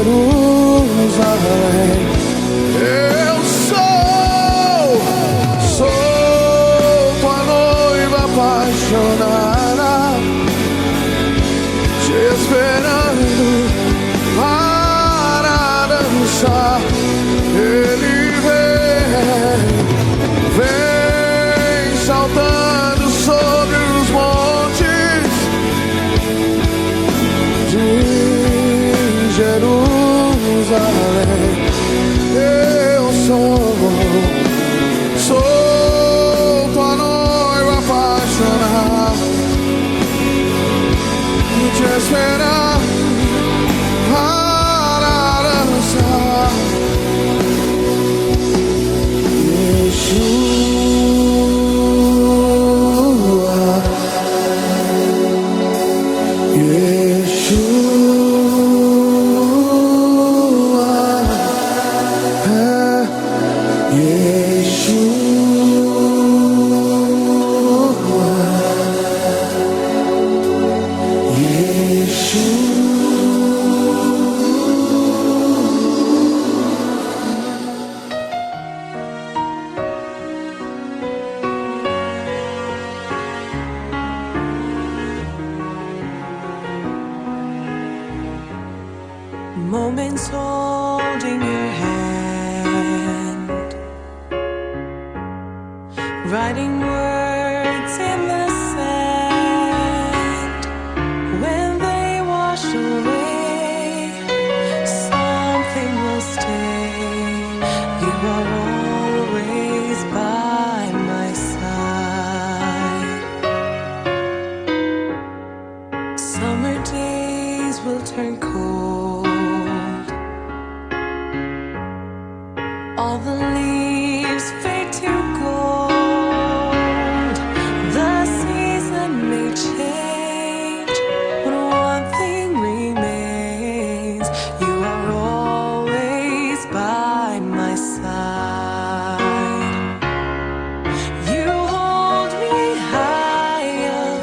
Jerusalém. Eu sou tua noiva apaixonada, te esperando para dançar. Ele vem saltando sobre os montes de Jerusalém. Eu sou tua noiva apaixonada, te esperando para dançar. Moments holding your hand, writing words in the sand. When they wash away, something will stay. You are always by my side. Summer days will turn cold, all the leaves fade to gold. The season may change, but one thing remains. You are always by my side. You hold me high up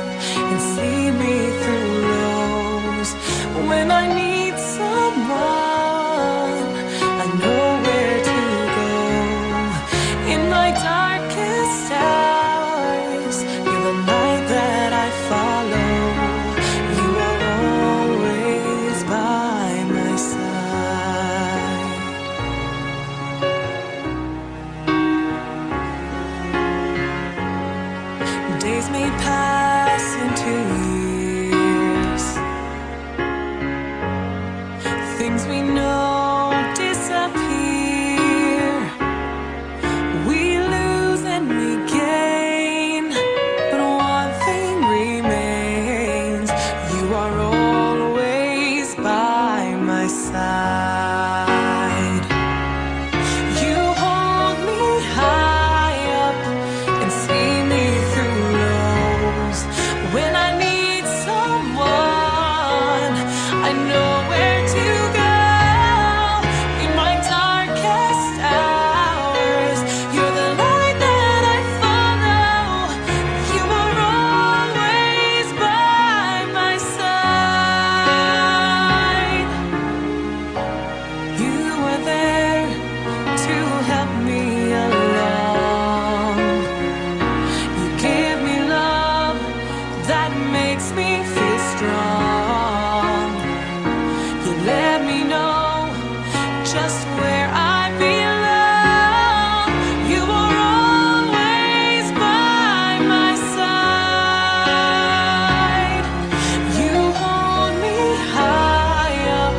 and see me through lows. When I need someone, I know where to go. In my darkest hours, you're the light that I follow. You are always by my side. Days may pass into years, things we know disappear. We lose and we gain, but one thing remains. You are always by my side. You hold me high up and see me through lows. When I need someone, I know where to go. In my darkest hours, you're the light that I follow. You are always by my side. You are there to help me along. You give me love that makes me feel strong. You let me know just where I belong. You are always by my side. You hold me high up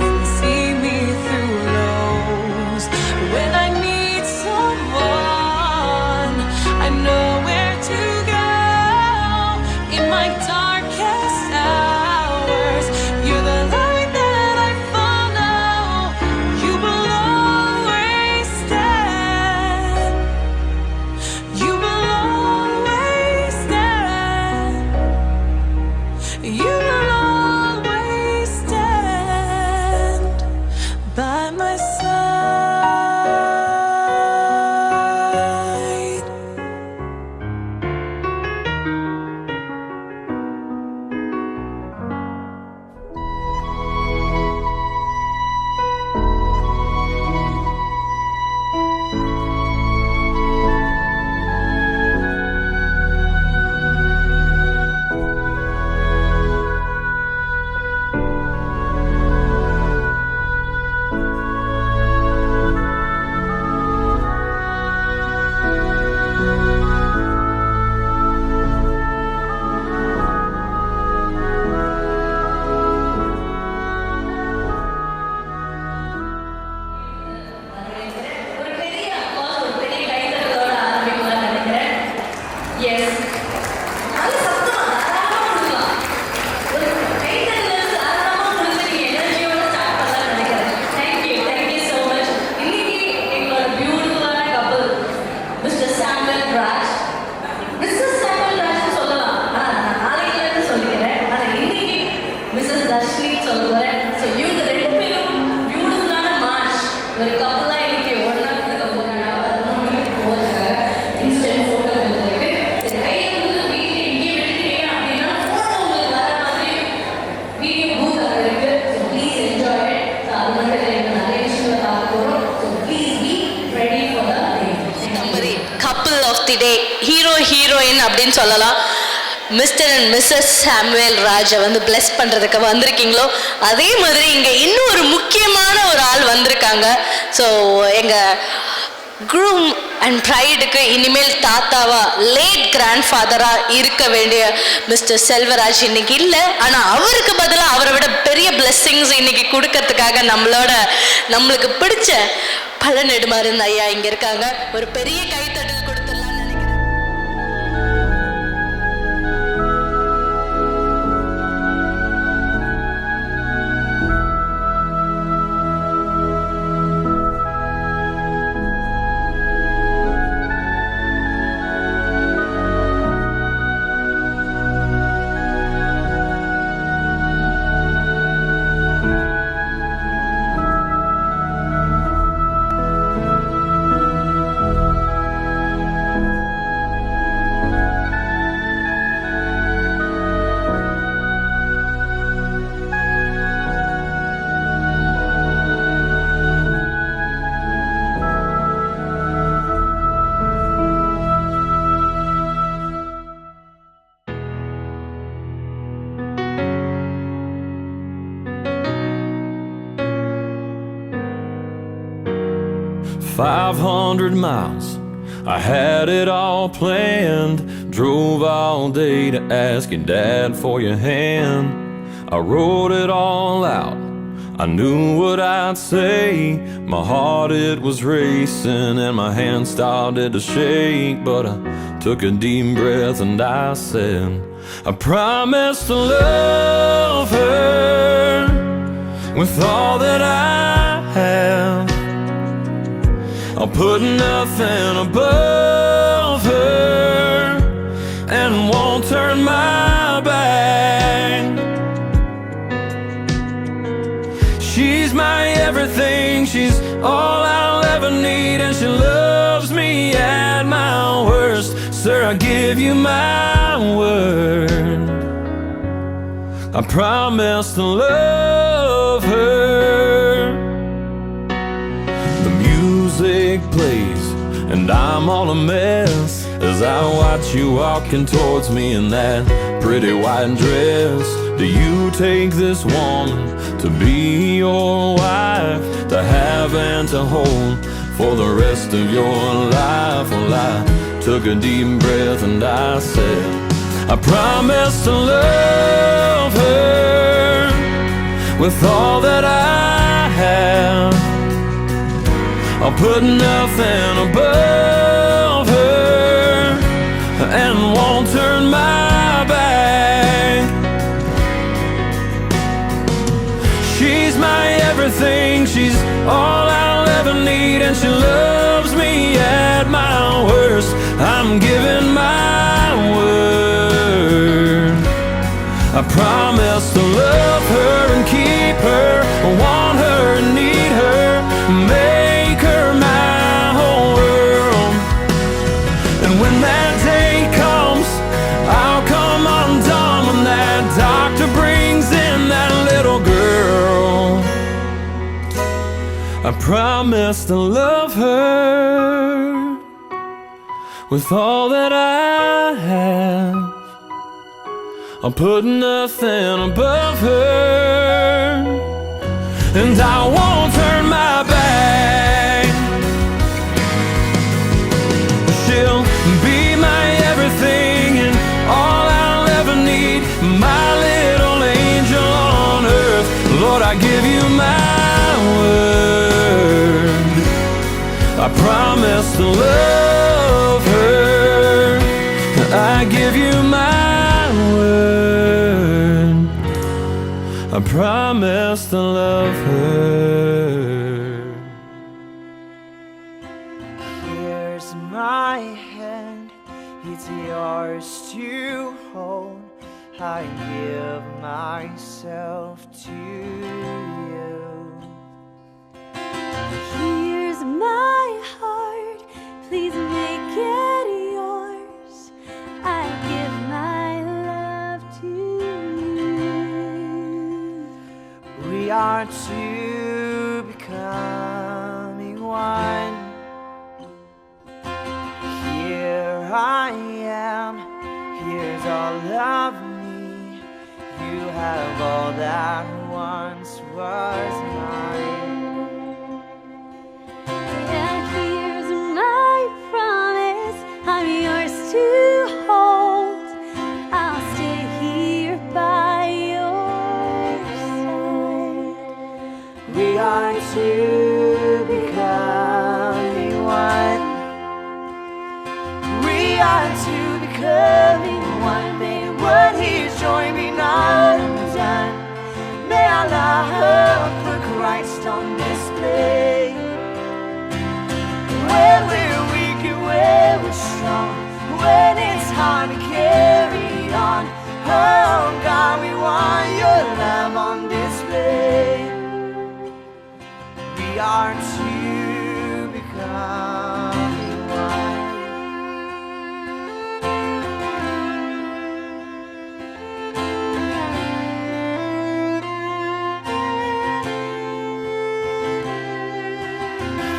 and see me through lows. When I need someone, I know where to go. In my darkest hours, you're the light that I follow. You will always stand. You will always stand. You will always stand by my side. Heroine அப்படின்னு சொல்லலாம். Mister and Mrs Samuel ராஜை வந்து plus பண்ணுறதுக்கு வந்திருக்கீங்களோ அதே மாதிரி இங்கே இன்னும் ஒரு முக்கியமான ஒரு ஆள் வந்திருக்காங்க. ஸோ எங்கள் க்ரூம் அண்ட் ப்ரைடுக்கு இனிமேல் தாத்தாவா லேட் கிராண்ட் ஃபாதராக இருக்க வேண்டிய மிஸ்டர் செல்வராஜ் இன்னைக்கு இல்லை. ஆனால் அவருக்கு பதிலாக அவரை விட பெரிய பிளெஸ்ஸிங்ஸ் இன்னைக்கு கொடுக்கறதுக்காக நம்மளுக்கு பிடிச்ச பல நெடுமாறன் ஐயா இங்கே இருக்காங்க. ஒரு பெரிய கைத்தட்டல் கொடுத்துடலாம்னு நினைக்கிறேன். $500 miles, I had it all planned. Drove all day to ask your dad for your hand. I wrote it all out, I knew what I'd say. My heart, it was racing and my hands started to shake. But I took a deep breath and I said, I promised to love her with all that I have. I'll put nothing above her and won't turn my back. She's my everything, she's all I'll ever need, and she loves me at my worst. Sir, I give you my word, I promise to love her. Music plays and I'm all a mess as I watch you walking towards me in that pretty white dress. Do you take this woman to be your wife, to have and to hold for the rest of your life? Well, I took a deep breath and I said, I promise to love her with all that I have. I'll put nothing above her and won't turn my back. She's my everything, she's all I'll ever need, and she loves me at my worst. I'm giving my word, I promise to love her and keep her, want her and need her, make her my whole world. And when that day comes, I'll come undone when that doctor brings in that little girl. I promise to love her with all that I have. I'll put nothing above her, and I won't turn my back. She'll be my everything and all I'll ever need, my little angel on earth. Lord, I give you my word, I promise to love her. I give you my word, I promise to love her. Here's my hand, it's yours to hold. I give myself to you. Here's my heart, please make it yours. I give my love to you. We are two becoming one. Here I have all that once was mine. And here's my promise, I'm yours to hold. I'll stay here by your side. We are two becoming one. We are two becoming one. May what He's joined be not undone. May our love put Christ on display. When we're weak and when we're strong, when it's hard to carry on, oh God, we want your love on display. We are two becoming one.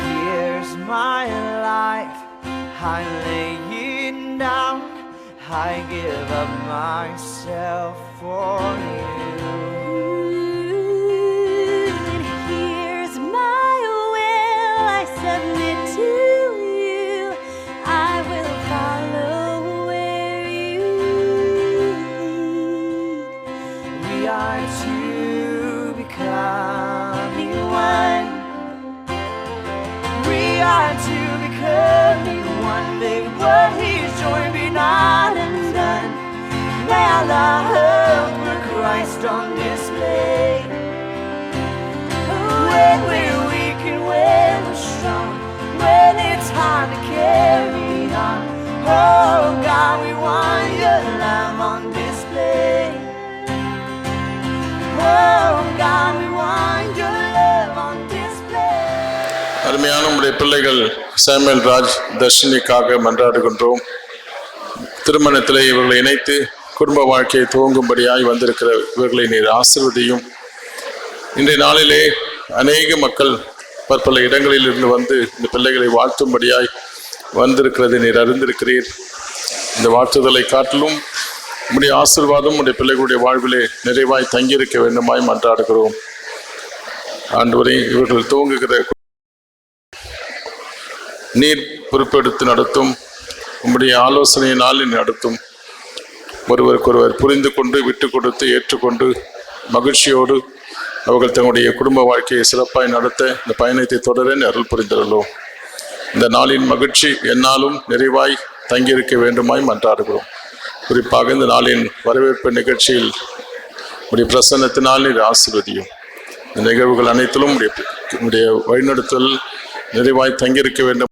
Here's my life, I lay it down, I give up myself for you. And here's my will, I submit to you. I will follow where you lead. We are two becoming one. We are two becoming one. May what He's joined be not undone. May our love put Christ on display. When we're weak and when we're strong, when it's hard to carry on, oh God, we want your love on display. Oh God, we want your love on display. அருமையான நம்முடைய பிள்ளைகள் Samuel Raj தர்ஷினிக்காக மன்றாடுகின்றோம். திருமணத்திலே இவர்களை இணைத்து குடும்ப வாழ்க்கையை துவங்கும்படியாய் வந்திருக்கிற இவர்களை நீர் ஆசீர்வதியும். இன்றைய நாளிலே அநேக மக்கள் பற்பல இடங்களில் இருந்து வந்து இந்த பிள்ளைகளை வாழ்த்தும்படியாய் வந்திருக்கிறது நீர் அறிந்திருக்கிறீர். இந்த வாழ்த்துதலை காட்டிலும் உம்முடைய ஆசீர்வாதம் உடைய பிள்ளைகளுடைய வாழ்விலே நிறைவாய் தங்கியிருக்க வேண்டுமாய் மன்றாடுகிறோம். ஆண்டவரே, இவர்கள் துவங்குகிற நீர் பொறுப்பெடுத்து நடத்தும், உம்முடைய ஆலோசனையினால் நடத்தும். ஒருவருக்கொருவர் புரிந்து கொண்டு விட்டு கொடுத்து ஏற்றுக்கொண்டு மகிழ்ச்சியோடு அவர்கள் தங்களுடைய குடும்ப வாழ்க்கையை சிறப்பாய் நடத்த இந்த பயணத்தை தொடர அருள் புரிந்தருளோம். இந்த நாளின் மகிழ்ச்சி எந்நாளும் நிறைவாய் தங்கியிருக்க வேண்டுமாய் மன்றாடுகிறோம். குறிப்பாக இந்த நாளின் வரவேற்பு நிகழ்ச்சியில் உடைய பிரசன்னத்தினால் நீர் ஆசீர்வதியும். இந்த நிகழ்வுகள் அனைத்திலும் உடைய வழிநடத்தல் நிறைவாய் தங்கியிருக்க வேண்டும்.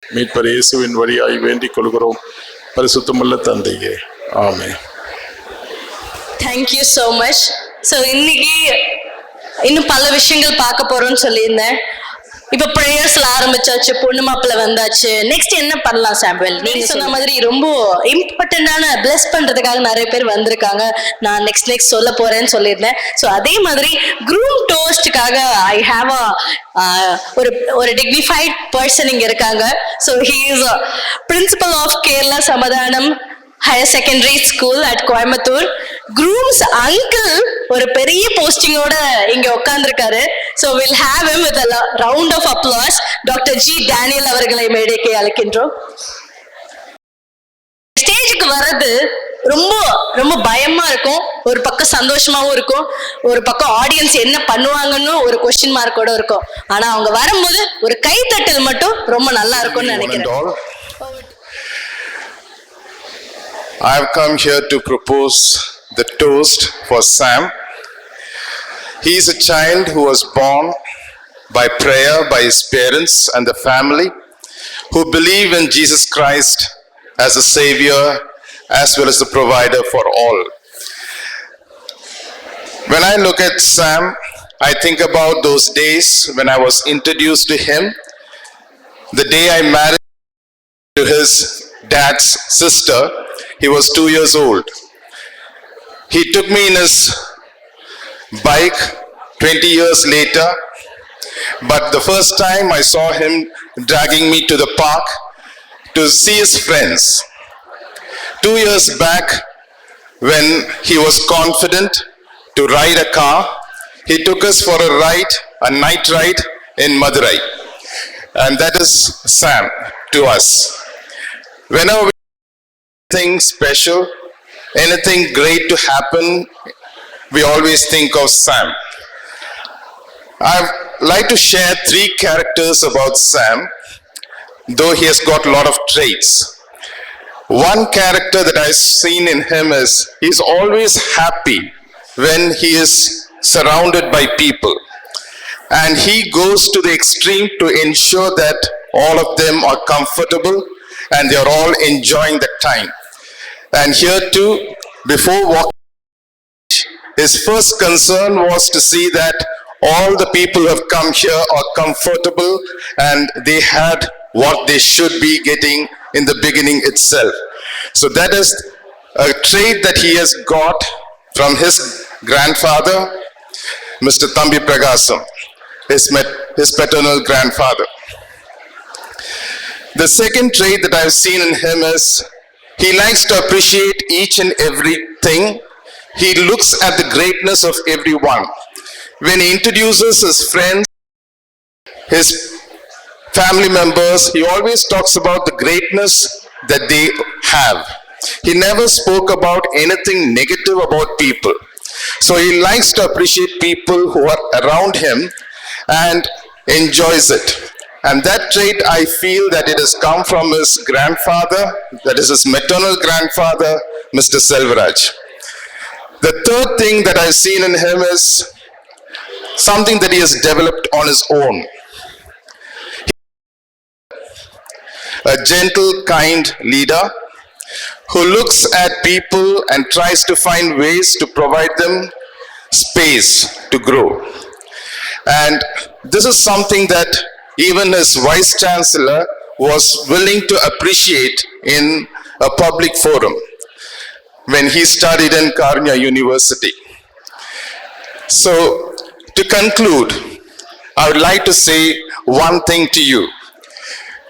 மீட்பர் இயேசுவின் வழியாய் வேண்டிக் கொள்கிறோம் பரிசுத்தமுள்ள தந்தையே, amen. Thank you so much. So இன்னைக்கு இன்னும் பல விஷயங்கள் பார்க்க போறோம்னு சொல்லியிருந்தேன். இப்போ ப்ரேயர்ஸ்ல ஆரம்பிச்சாச்சு, பொண்ணு மாப்பிள்ள வந்தாச்சு. நெக்ஸ்ட் என்ன பண்ணலாம் சாம்பல்? நீங்க சொன்ன மாதிரி ரொம்ப இம்பார்ட்டன்டான பிளஸ் பண்றதுக்காக நிறைய பேர் வந்திருக்காங்க. நான் நெக்ஸ்ட் சொல்ல போறேன்னு சொல்லியிருந்தேன். ஸோ அதே மாதிரி க்ரூம் டோஸ்டுக்காக ஐ ஹாவ் ஒரு டிக்னிஃபைட் பர்சன் இங்க இருக்காங்க. So he is principal of Kerala Samadhanam higher secondary school at Coimbatore. Groom's uncle ஒரு பெரிய போஸ்டிங்கோட இங்க உட்கார்ந்துருக்காரு. So will have him with a round of applause. Doctor G Daniel அவர்களை மேடைக்கு அழைக்கின்றோம். ஸ்டேஜுக்கு வர்றது ரொம்ப ரொம்ப பயமா இருக்கும், ஒரு பக்கம் சந்தோஷமாவும் இருக்கும், ஒரு பக்கம் ஆடியன்ஸ் என்ன பண்ணுவாங்கன்னு ஒரு கொஸ்டின் மார்க்கோட இருக்கும். ஆனா அவங்க வரும்போது ஒரு கைத்தட்டல் மட்டும் ரொம்ப நல்லா இருக்கும்னு நினைக்கிறேன். I have come here to propose the toast for Sam. He is a child who was born by prayer by his parents and the family, who believe in Jesus Christ as a savior as well as the provider for all. When I look at Sam, I think about those days when I was introduced to him, the day I married to his dad's sister. He was 2 years old. He took me in his bike 20 years later, but the first time I saw him dragging me to the park to see his friends. 2 years back, when he was confident to ride a car. He took us for a night ride in Madurai. And that is Sam to us. Whenever we do anything special, anything great to happen, we always think of Sam. I'd like to share 3 characters about Sam, though he has got a lot of traits. One character that I've seen in him is he's always happy when he is surrounded by people. And he goes to the extreme to ensure that all of them are comfortable and they are all enjoying the time. And here too, before walking, his first concern was to see that all the people who have come here are comfortable and they had what they should be getting in the beginning itself. So that is a trait that he has got from his grandfather, Mr. Thambi Pragasam, his paternal grandfather. The second trait that I've seen in him is he likes to appreciate each and everything. He looks at the greatness of everyone. When he introduces his friends, his family members, he always talks about the greatness that they have. He never spoke about anything negative about people. So he likes to appreciate people who are around him and enjoys it. And that trait, I feel that it has come from his grandfather, that is his maternal grandfather, Mr. Selvaraj. The third thing that I've seen in him is something that he has developed on his own. A gentle, kind leader who looks at people and tries to find ways to provide them space to grow. And this is something that even his vice chancellor was willing to appreciate in a public forum when he studied in Karunya University. So, to conclude, I would like to say one thing to you.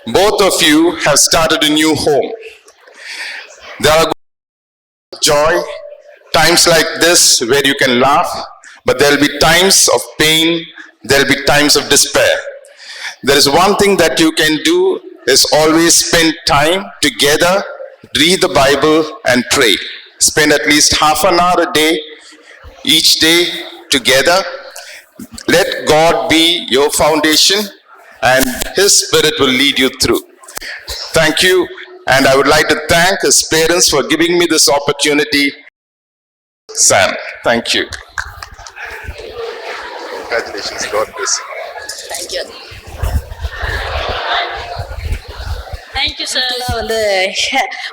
Both of you have started a new home. There are joy, times like this where you can laugh, but there will be times of pain, there will be times of despair. There is one thing that you can do is always spend time together, read the Bible and pray. Spend at least half an hour a day, each day together. Let God be your foundation and His Spirit will lead you through. Thank you, and I would like to thank his parents for giving me this opportunity. Sam, thank you. Congratulations, God bless you. Thank you. Thank you sir. வந்து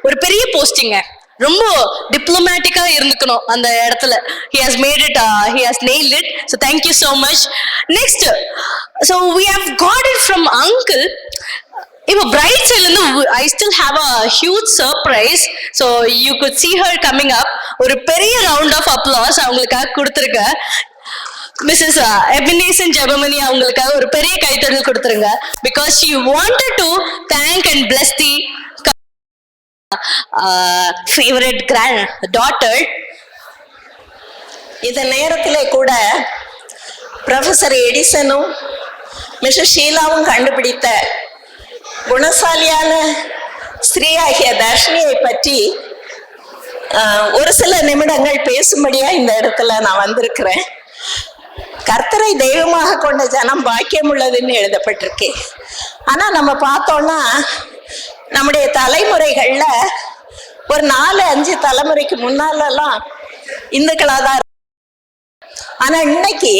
ஒரு பெரிய போஸ்டிங்க, ரொம்ப டிப்ளமேட்டிக்கா இருந்துக்கணும் அந்த இடத்துல. he has made it, he has nailed it, so thank you so much. Next, so we have got it from uncle. இப்போ bright சைட்ல இருந்து I still have a huge surprise, so you could see her coming up. ஒரு பெரிய round of applause அவங்களுக்காக கொடுத்துருக்க. Mrs. Ebenezer Jabamani அவங்களுக்காக ஒரு பெரிய கைத்தட்டல் கொடுத்துருங்க, because she wanted to thank and bless the favorite granddaughter. இந்த நேரத்திலே கூட ப்ரொஃபசர் எடிசனும் மிஸ்ஸஸ் ஷீலாவும் கண்டுபிடித்த குணசாலியான ஸ்திரீயாகிய தர்ஷினியை பற்றி ஒரு சில நிமிடங்கள் பேசும்படியா இந்த இடத்துல நான் வந்திருக்கிறேன். கர்த்தரை தெய்வமாக கொண்ட ஜனம் பாக்கியம் உள்ளதுன்னு எழுதப்பட்டிருக்கு. ஆனா நம்ம பார்த்தோம்னா நம்முடைய தலைமுறைகள்ல ஒரு 4-5 தலைமுறைக்கு முன்னாலெல்லாம் இந்துக்களாக தான். ஆனா இன்னைக்கு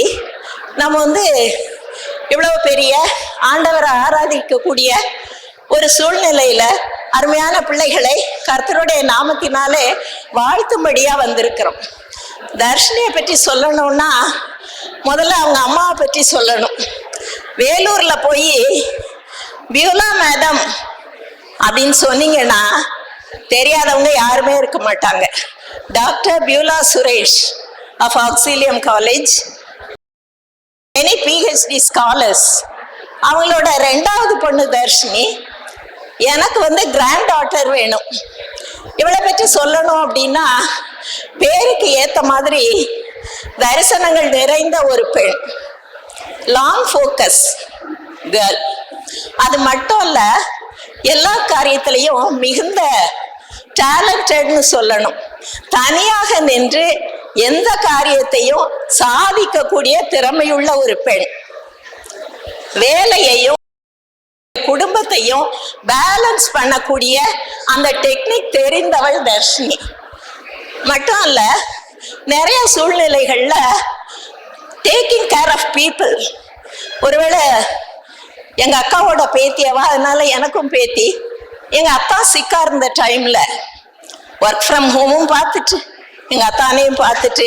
நம்ம வந்து இவ்வளவு பெரிய ஆண்டவரை ஆராதிக்கக்கூடிய ஒரு சூழ்நிலையில அருமையான பிள்ளைகளை கர்த்தருடைய நாமத்தினாலே வாழ்த்தும்படியா வந்திருக்கிறோம். தர்ஷினியை பற்றி சொல்லணும்னா முதல்ல அவங்க அம்மாவை பற்றி சொல்லணும். வேலூர்ல போய் பியூலா மேடம் அப்படின்னு சொன்னீங்கன்னா தெரியாதவங்க யாருமே இருக்க மாட்டாங்க. Doctor Beulah Suresh of Auxilium college, many PhD scholars. அவங்களோட 2வது பொண்ணு தர்ஷினி. எனக்கு வந்து கிராண்ட் டாட்டர் வேணும். இவளை பற்றி சொல்லணும் அப்படின்னா பேருக்கு ஏற்ற மாதிரி தரிசனங்கள் நிறைந்த ஒரு பெண், லாங் ஃபோக்கஸ் கேர்ள். அது மட்டும் இல்ல, எல்லா காரியத்திலையும் மிகுந்த டேலண்டட்னு சொல்லணும். தனியாக நின்று எந்த காரியத்தையும் சாதிக்கக்கூடிய திறமையுள்ள ஒரு பெண். வேலையையும் குடும்பத்தையும் பேலன்ஸ் பண்ணக்கூடிய அந்த டெக்னிக் தெரிந்தவள் தர்ஷினி. மட்டும் இல்ல, நிறைய சூழ்நிலைகள்ல டேக்கிங் கேர் ஆஃப் பீப்புள். ஒருவேளை எங்க அக்காவோட பேத்தியவா, அதனால எனக்கும் பேத்தி. எங்க அத்தா சிக்கா இருந்த டைம்ல ஒர்க் ஃப்ரம் ஹோமும் பார்த்துட்டு எங்க அத்தானையும் பார்த்துட்டு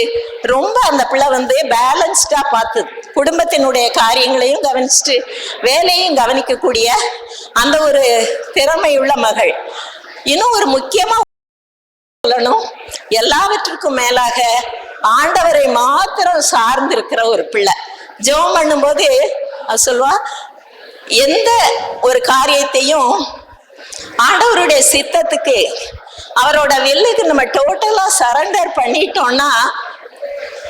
ரொம்ப அந்த பிள்ளை பேலன்ஸ்டா பார்த்து குடும்பத்தினுடைய காரியங்களையும் கவனிச்சுட்டு வேலையும் கவனிக்கக்கூடிய அந்த ஒரு திறமையுள்ள மகள். இன்னும் ஒரு முக்கியமா சொல்லணும், எல்லாவற்றுக்கும் மேலாக ஆண்டவரை மாத்திரம் சார்ந்திருக்கிற ஒரு பிள்ளை. ஜெபம் பண்ணும்போது சொல்வா, எந்த ஒரு காரியத்தையும் ஆண்டவருடைய சித்தத்துக்கு அவரோட வில்லுக்கு நம்ம டோட்டலா சரண்டர் பண்ணிட்டோம்னா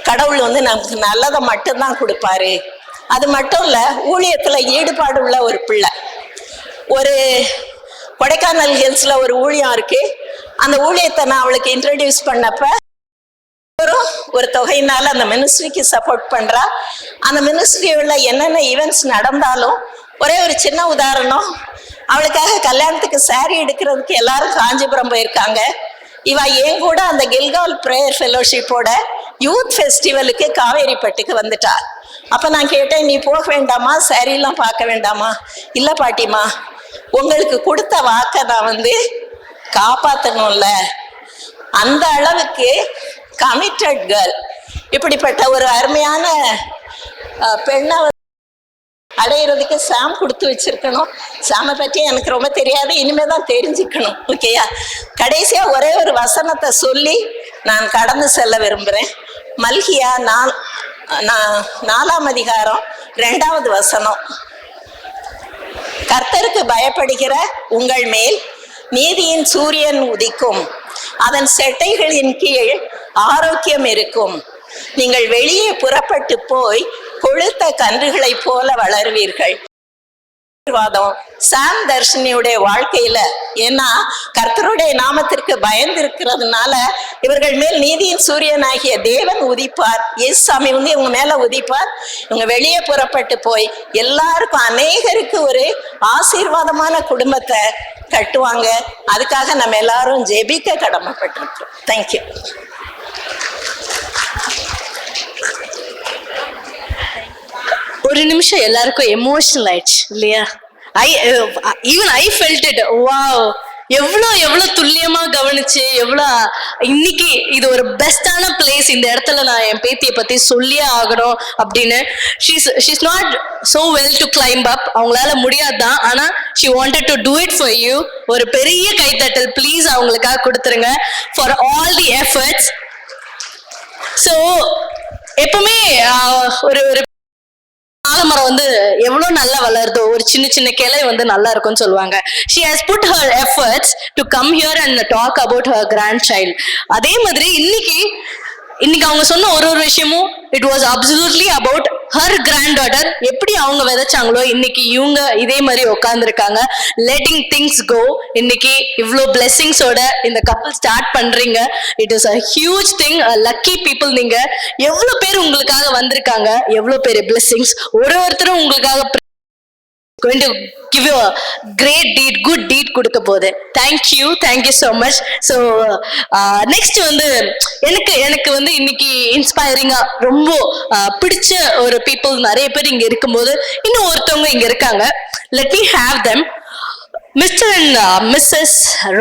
கடவுள் நமக்கு நல்லதை மட்டும்தான் கொடுப்பாரு. அது மட்டும் இல்ல, ஊழியத்துல ஈடுபாடு உள்ள ஒரு பிள்ளை. ஒரு கொடைக்கானல் ஹில்ஸ்ல ஒரு ஊழியம் இருக்கு. அந்த ஊழியத்தை நான் அவளுக்கு இன்ட்ரடியூஸ் பண்ணப்ப ஒரு தொகையினால அந்த மினிஸ்ட்ரிக்கு சப்போர்ட் பண்றா. அந்த மினிஸ்ட்ரியில என்னென்ன ஈவெண்ட்ஸ் நடந்தாலும், ஒரே ஒரு சின்ன உதாரணம், அவளுக்காக கல்யாணத்துக்கு சாரி எடுக்கிறதுக்கு எல்லாரும் காஞ்சிபுரம் போயிருக்காங்க. இவ ஏன் கூட அந்த கில்கால் பிரேயர் ஃபெலோஷிப்போட யூத் ஃபெஸ்டிவலுக்கு காவேரிப்பட்டுக்கு வந்துட்டா. அப்ப நான் கேட்டேன், நீ போக வேண்டாமா, சாரியெல்லாம் பார்க்க வேண்டாமா? இல்ல பாட்டிமா, உங்களுக்கு கொடுத்த வாக்கை நான் காப்பாற்றணும்ல. அந்த அளவுக்கு கமிட்டட் கேர்ள். இப்படிப்பட்ட ஒரு அருமையான பெண்ணை அடையிறதுக்கு சாம் கொடுத்து வச்சிருக்கணும். சாமை பற்றி எனக்கு ரொம்ப தெரியாது, இனிமே தான் தெரிஞ்சுக்கணும். ஓகேயா? கடைசியா ஒரே ஒரு வசனத்தை சொல்லி நான் கடந்து செல்ல விரும்புகிறேன். மல்கியா 4ஆம் அதிகாரம் 2வது வசனம். கர்த்தருக்கு பயப்படுகிற உங்கள் மேல் நீதியின் சூரியன் உதிக்கும், அதன் செட்டைகளின் கீழ் ஆரோக்கியம் இருக்கும். நீங்கள் வெளியே புறப்பட்டு போய் கொழுத்த கன்றுகளைப் போல வளருவீர்கள். சாம் தர்ஷினியுடைய வாழ்க்கையில, ஏன்னா கர்த்தருடைய நாமத்திற்கு பயந்திருக்கிறதுனால இவர்கள் மேல் நீதியின் சூரியனாகிய தேவன் உதிப்பார். இயேசுசாமி இவங்க மேல உதிப்பார். இவங்க வெளியே புறப்பட்டு போய் எல்லாருக்கும் அநேகருக்கு ஒரு ஆசீர்வாதமான குடும்பத்தை கட்டுவாங்க. அதுக்காக நம்ம எல்லாரும் ஜெபிக்க கடமைப்பட்டிருக்கோம். தேங்க்யூ. ஒரு நிமிஷம் எல்லாருக்கும் எமோஷனல் ஆயிடுச்சு இல்லையா? I felt it. வாவ், எவ்வளோ துல்லியமா கவனிச்சு, இன்னைக்கு இது ஒரு பெஸ்டான பிளேஸ். இந்த இடத்துல நான் என் பேத்தியை பத்தி சொல்லியே ஆகணும் அப்படின்னு. She's not so well to climb up. அவங்களால முடியாதுதான், ஆனா she wanted to do it for you. ஒரு பெரிய கைத்தட்டல் ப்ளீஸ் அவங்களுக்காக கொடுத்துருங்க for all the efforts. So எப்பவுமே ஒரு ஆலமரம் எவ்வளவு நல்லா வளருதோ, ஒரு சின்ன சின்ன கிளை நல்லா இருக்கும்னு சொல்லுவாங்க. she has put her efforts to come here and talk about her grandchild. அதே மாதிரி இன்னைக்கு அவங்க சொன்ன ஒரு விஷயமும் it was absolutely about her granddaughter. எப்படி அவங்க விதைச்சாங்களோ இன்னைக்கு இவங்க இதே மாதிரி உட்கார்ந்துருக்காங்க. letting things go. இன்னைக்கு இவ்வளோ பிளெஸிங்ஸோட இந்த கப்பல் ஸ்டார்ட் பண்றீங்க. It is a huge thing. lucky people. நீங்க எவ்வளோ பேர் உங்களுக்காக வந்திருக்காங்க, எவ்வளோ பேர் பிளெஸிங்ஸ். ஒருத்தரும் உங்களுக்காக going to give you a great deed, good deed கொடுக்க போகுது. thank you so much. so next எனக்கு இன்னைக்கு இன்ஸ்பைரிங்கா ரொம்ப பிடிச்ச ஒரு people நிறைய பேர் இங்க இருக்கும்போது இன்னும் ஒருத்தவங்க இங்க இருக்காங்க. let me have them. Mr. and Mrs.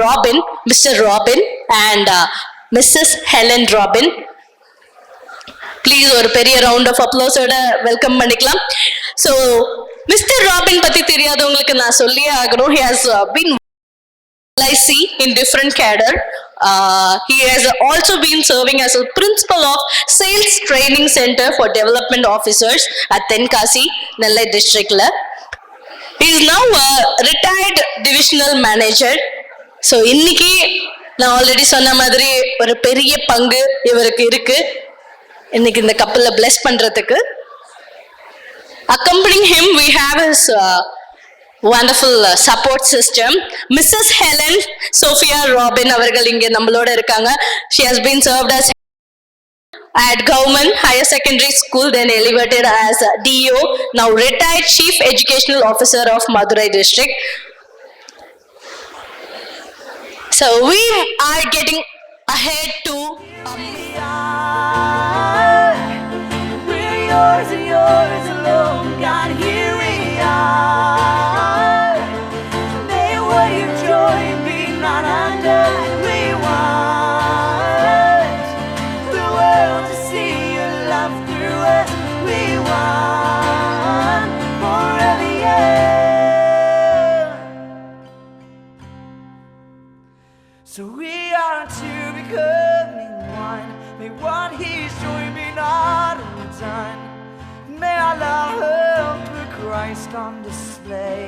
Robin, Mr. Robin and Mrs. Helen Robin. Please ஒரு பெரிய ரவுண்ட் ஆஃப் அப்ளோஸோட வெல்கம் பண்ணிக்கலாம். ஸோ மிஸ்டர் ராபின் பத்தி தெரியாதவங்களுக்கு நான் சொல்லியே ஆகணும். He has been LIC in different cadre. He has also been serving as a principal of Sales Training Center for Development Officers at Tenkasi, Nellai district. He is now a retired divisional manager. So இன்னைக்கு நான் already சொன்ன மாதிரி ஒரு பெரிய பங்கு இவருக்கு இருக்கு. இன்னைக்கு இந்த கப்பல்ல bless பண்றதுக்கு. Accompanying him, we have his wonderful support system. Mrs. Helen Sophia Robin அவர்கள் இங்க நம்மளோட இருக்காங்க. She has been served as at Government Higher Secondary School, then elevated as DO, now retired Chief Educational Officer of Madurai District. So we are getting ahead to We're yours and yours alone. God, here we are. May what you've joined be not undone. We want the world to see your love through us. We want forever, yeah. So we are to becoming one. May what he's joined be not undone. May our love put Christ on display.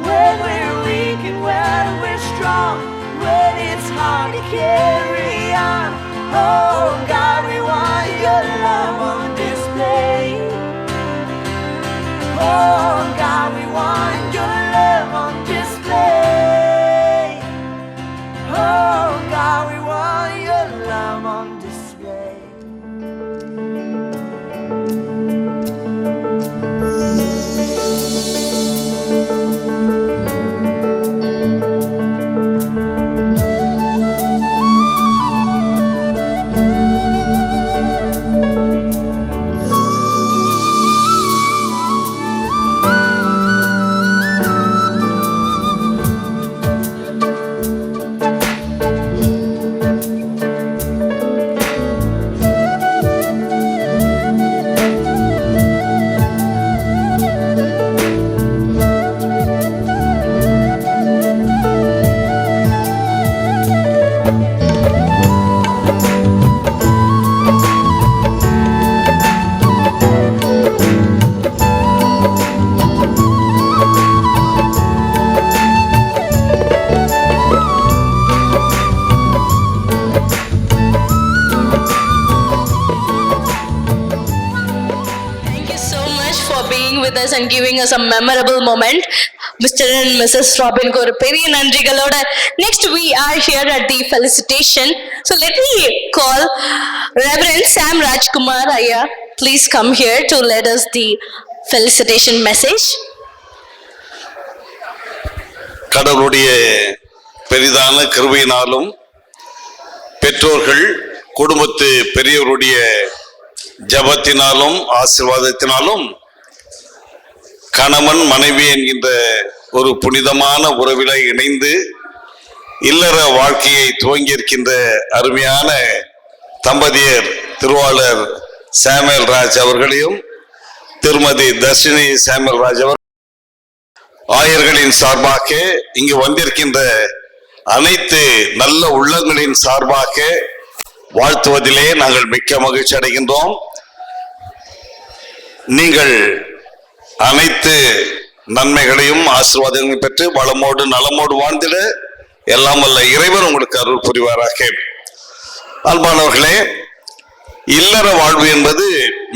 When we're weak and when we're strong, when it's hard to carry on, oh God, we want your love on display. Oh God, we want your love on display. Oh God, we want your love on display. with us and giving us a memorable moment. Mr. and Mrs. Robin ko oru periya nandrigaloda. Next we are here at the felicitation. So let me call Reverend Sam Rajkumar Ayya. Please come here to lead us the felicitation message. கடவுளுடைய பெரிதான கிருபையினாலும் பெற்றோர்கள் குடும்பத்து பெரியவருடைய ஜபத்தினாலும் ஆசீர்வாதத்தினாலும் கணவன் மனைவி என்கின்ற ஒரு புனிதமான உறவில இணைந்து இல்லற வாழ்க்கையை துவங்கியிருக்கின்ற அருமையான தம்பதியர் திருவாளர் சாமுவேல் ராஜ் அவர்களையும் திருமதி தர்ஷினி சாமுவேல் ராஜ் அவர் ஆயர்களின் சார்பாக இங்கு வந்திருக்கின்ற அனைத்து நல்ல உள்ளங்களின் சார்பாக வாழ்த்துவதிலே நாங்கள் மிக்க மகிழ்ச்சி அடைகின்றோம். நீங்கள் அனைத்து நன்மைகளையும் ஆசீர்வாதங்களையும் பெற்று வளமோடு நலமோடு வாழ்ந்திட எல்லாம் வல்ல இறைவன் உங்களுக்கு அருள் புரிவாராக. அன்பானவர்களே, இல்லற வாழ்வு என்பது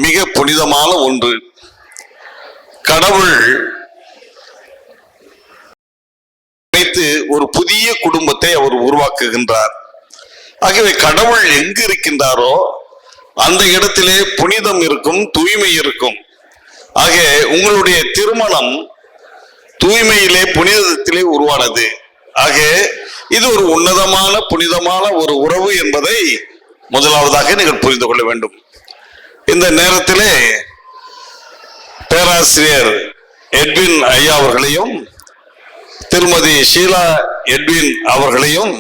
மிக புனிதமான ஒன்று. கடவுள் ஒரு புதிய குடும்பத்தை அவர் உருவாக்குகின்றார். ஆகவே கடவுள் எங்கு இருக்கின்றாரோ அந்த இடத்திலே புனிதம் இருக்கும், தூய்மை இருக்கும். ஆக உங்களுடைய திருமணம் தூய்மையிலே புனிதத்திலே உருவானது. ஆக இது ஒரு உன்னதமான புனிதமான ஒரு உறவு என்பதை முதலாவதாக நீங்கள் புரிந்து கொள்ள வேண்டும். இந்த நேரத்திலே பேராசிரியர் எட்வின் ஐயா அவர்களையும் திருமதி ஷீலா எட்வின் அவர்களையும்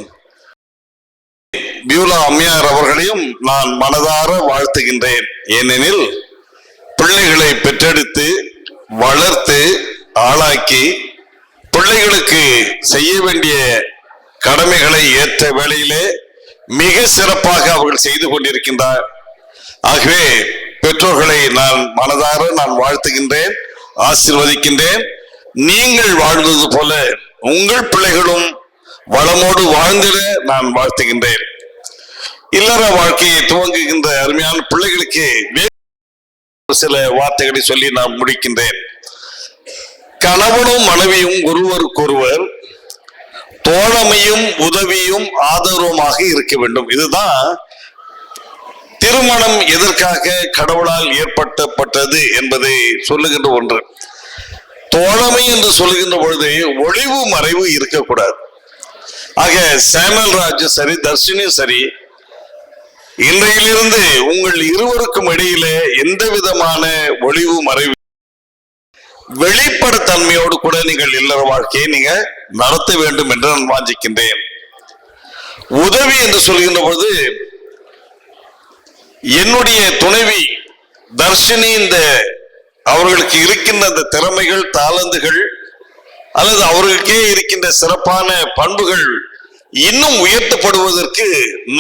பியூலா அம்மையார் அவர்களையும் நான் மனதார வாழ்த்துகின்றேன். ஏனெனில் பிள்ளைகளை பெற்றெடுத்து வளர்த்து ஆளாக்கி பிள்ளைகளுக்கு செய்ய வேண்டிய கடமைகளை ஏற்ற வேளையிலே மிக சிறப்பாக அவர்கள் செய்து கொண்டிருக்கின்றார். ஆகவே பெற்றோர்களை நான் மனதார வாழ்த்துகின்றேன், ஆசீர்வதிக்கின்றேன். நீங்கள் வாழ்ந்தது போல உங்கள் பிள்ளைகளும் வளமோடு வாழ்ந்திட நான் வாழ்த்துகின்றேன். இல்லற வாழ்க்கையை துவங்குகின்ற அருமையான பிள்ளைகளுக்கு சில வார்த்தைகளை சொல்லி நான் முடிக்கின்றேன். கணவனும் மனைவியும் ஒருவருக்கொருவர் தோழமையும் உதவியும் ஆதரவுமாக இருக்க வேண்டும். இதுதான் திருமணம் எதற்காக கடவுளால் ஏற்பட்டப்பட்டது என்பதை சொல்லுகின்ற ஒன்று. தோழமை என்று சொல்லுகின்ற பொழுது ஒளிவு மறைவு இருக்கக்கூடாது. ஆக சாமுவேல் ராஜும் சரி, தர்ஷினியும் சரி, இன்றையிலிருந்து உங்கள் இருவருக்கும் இடையிலே எந்த விதமான ஒளிவு மறைவு வெளிப்படத்தன்மையோடு கூட நீங்கள் இல்லற வாழ்க்கையை நீங்க நடத்த வேண்டும் என்று நான் வாஞ்சிக்கின்றேன். உதவி என்று சொல்கின்ற பொழுது என்னுடைய துணைவி தர்ஷினி அவர்களுக்கு இருக்கின்ற அந்த திறமைகள், தாளந்துகள் அல்லது அவர்களுக்கே இருக்கின்ற சிறப்பான பண்புகள் இன்னும் உயர்த்தப்படுவதற்கு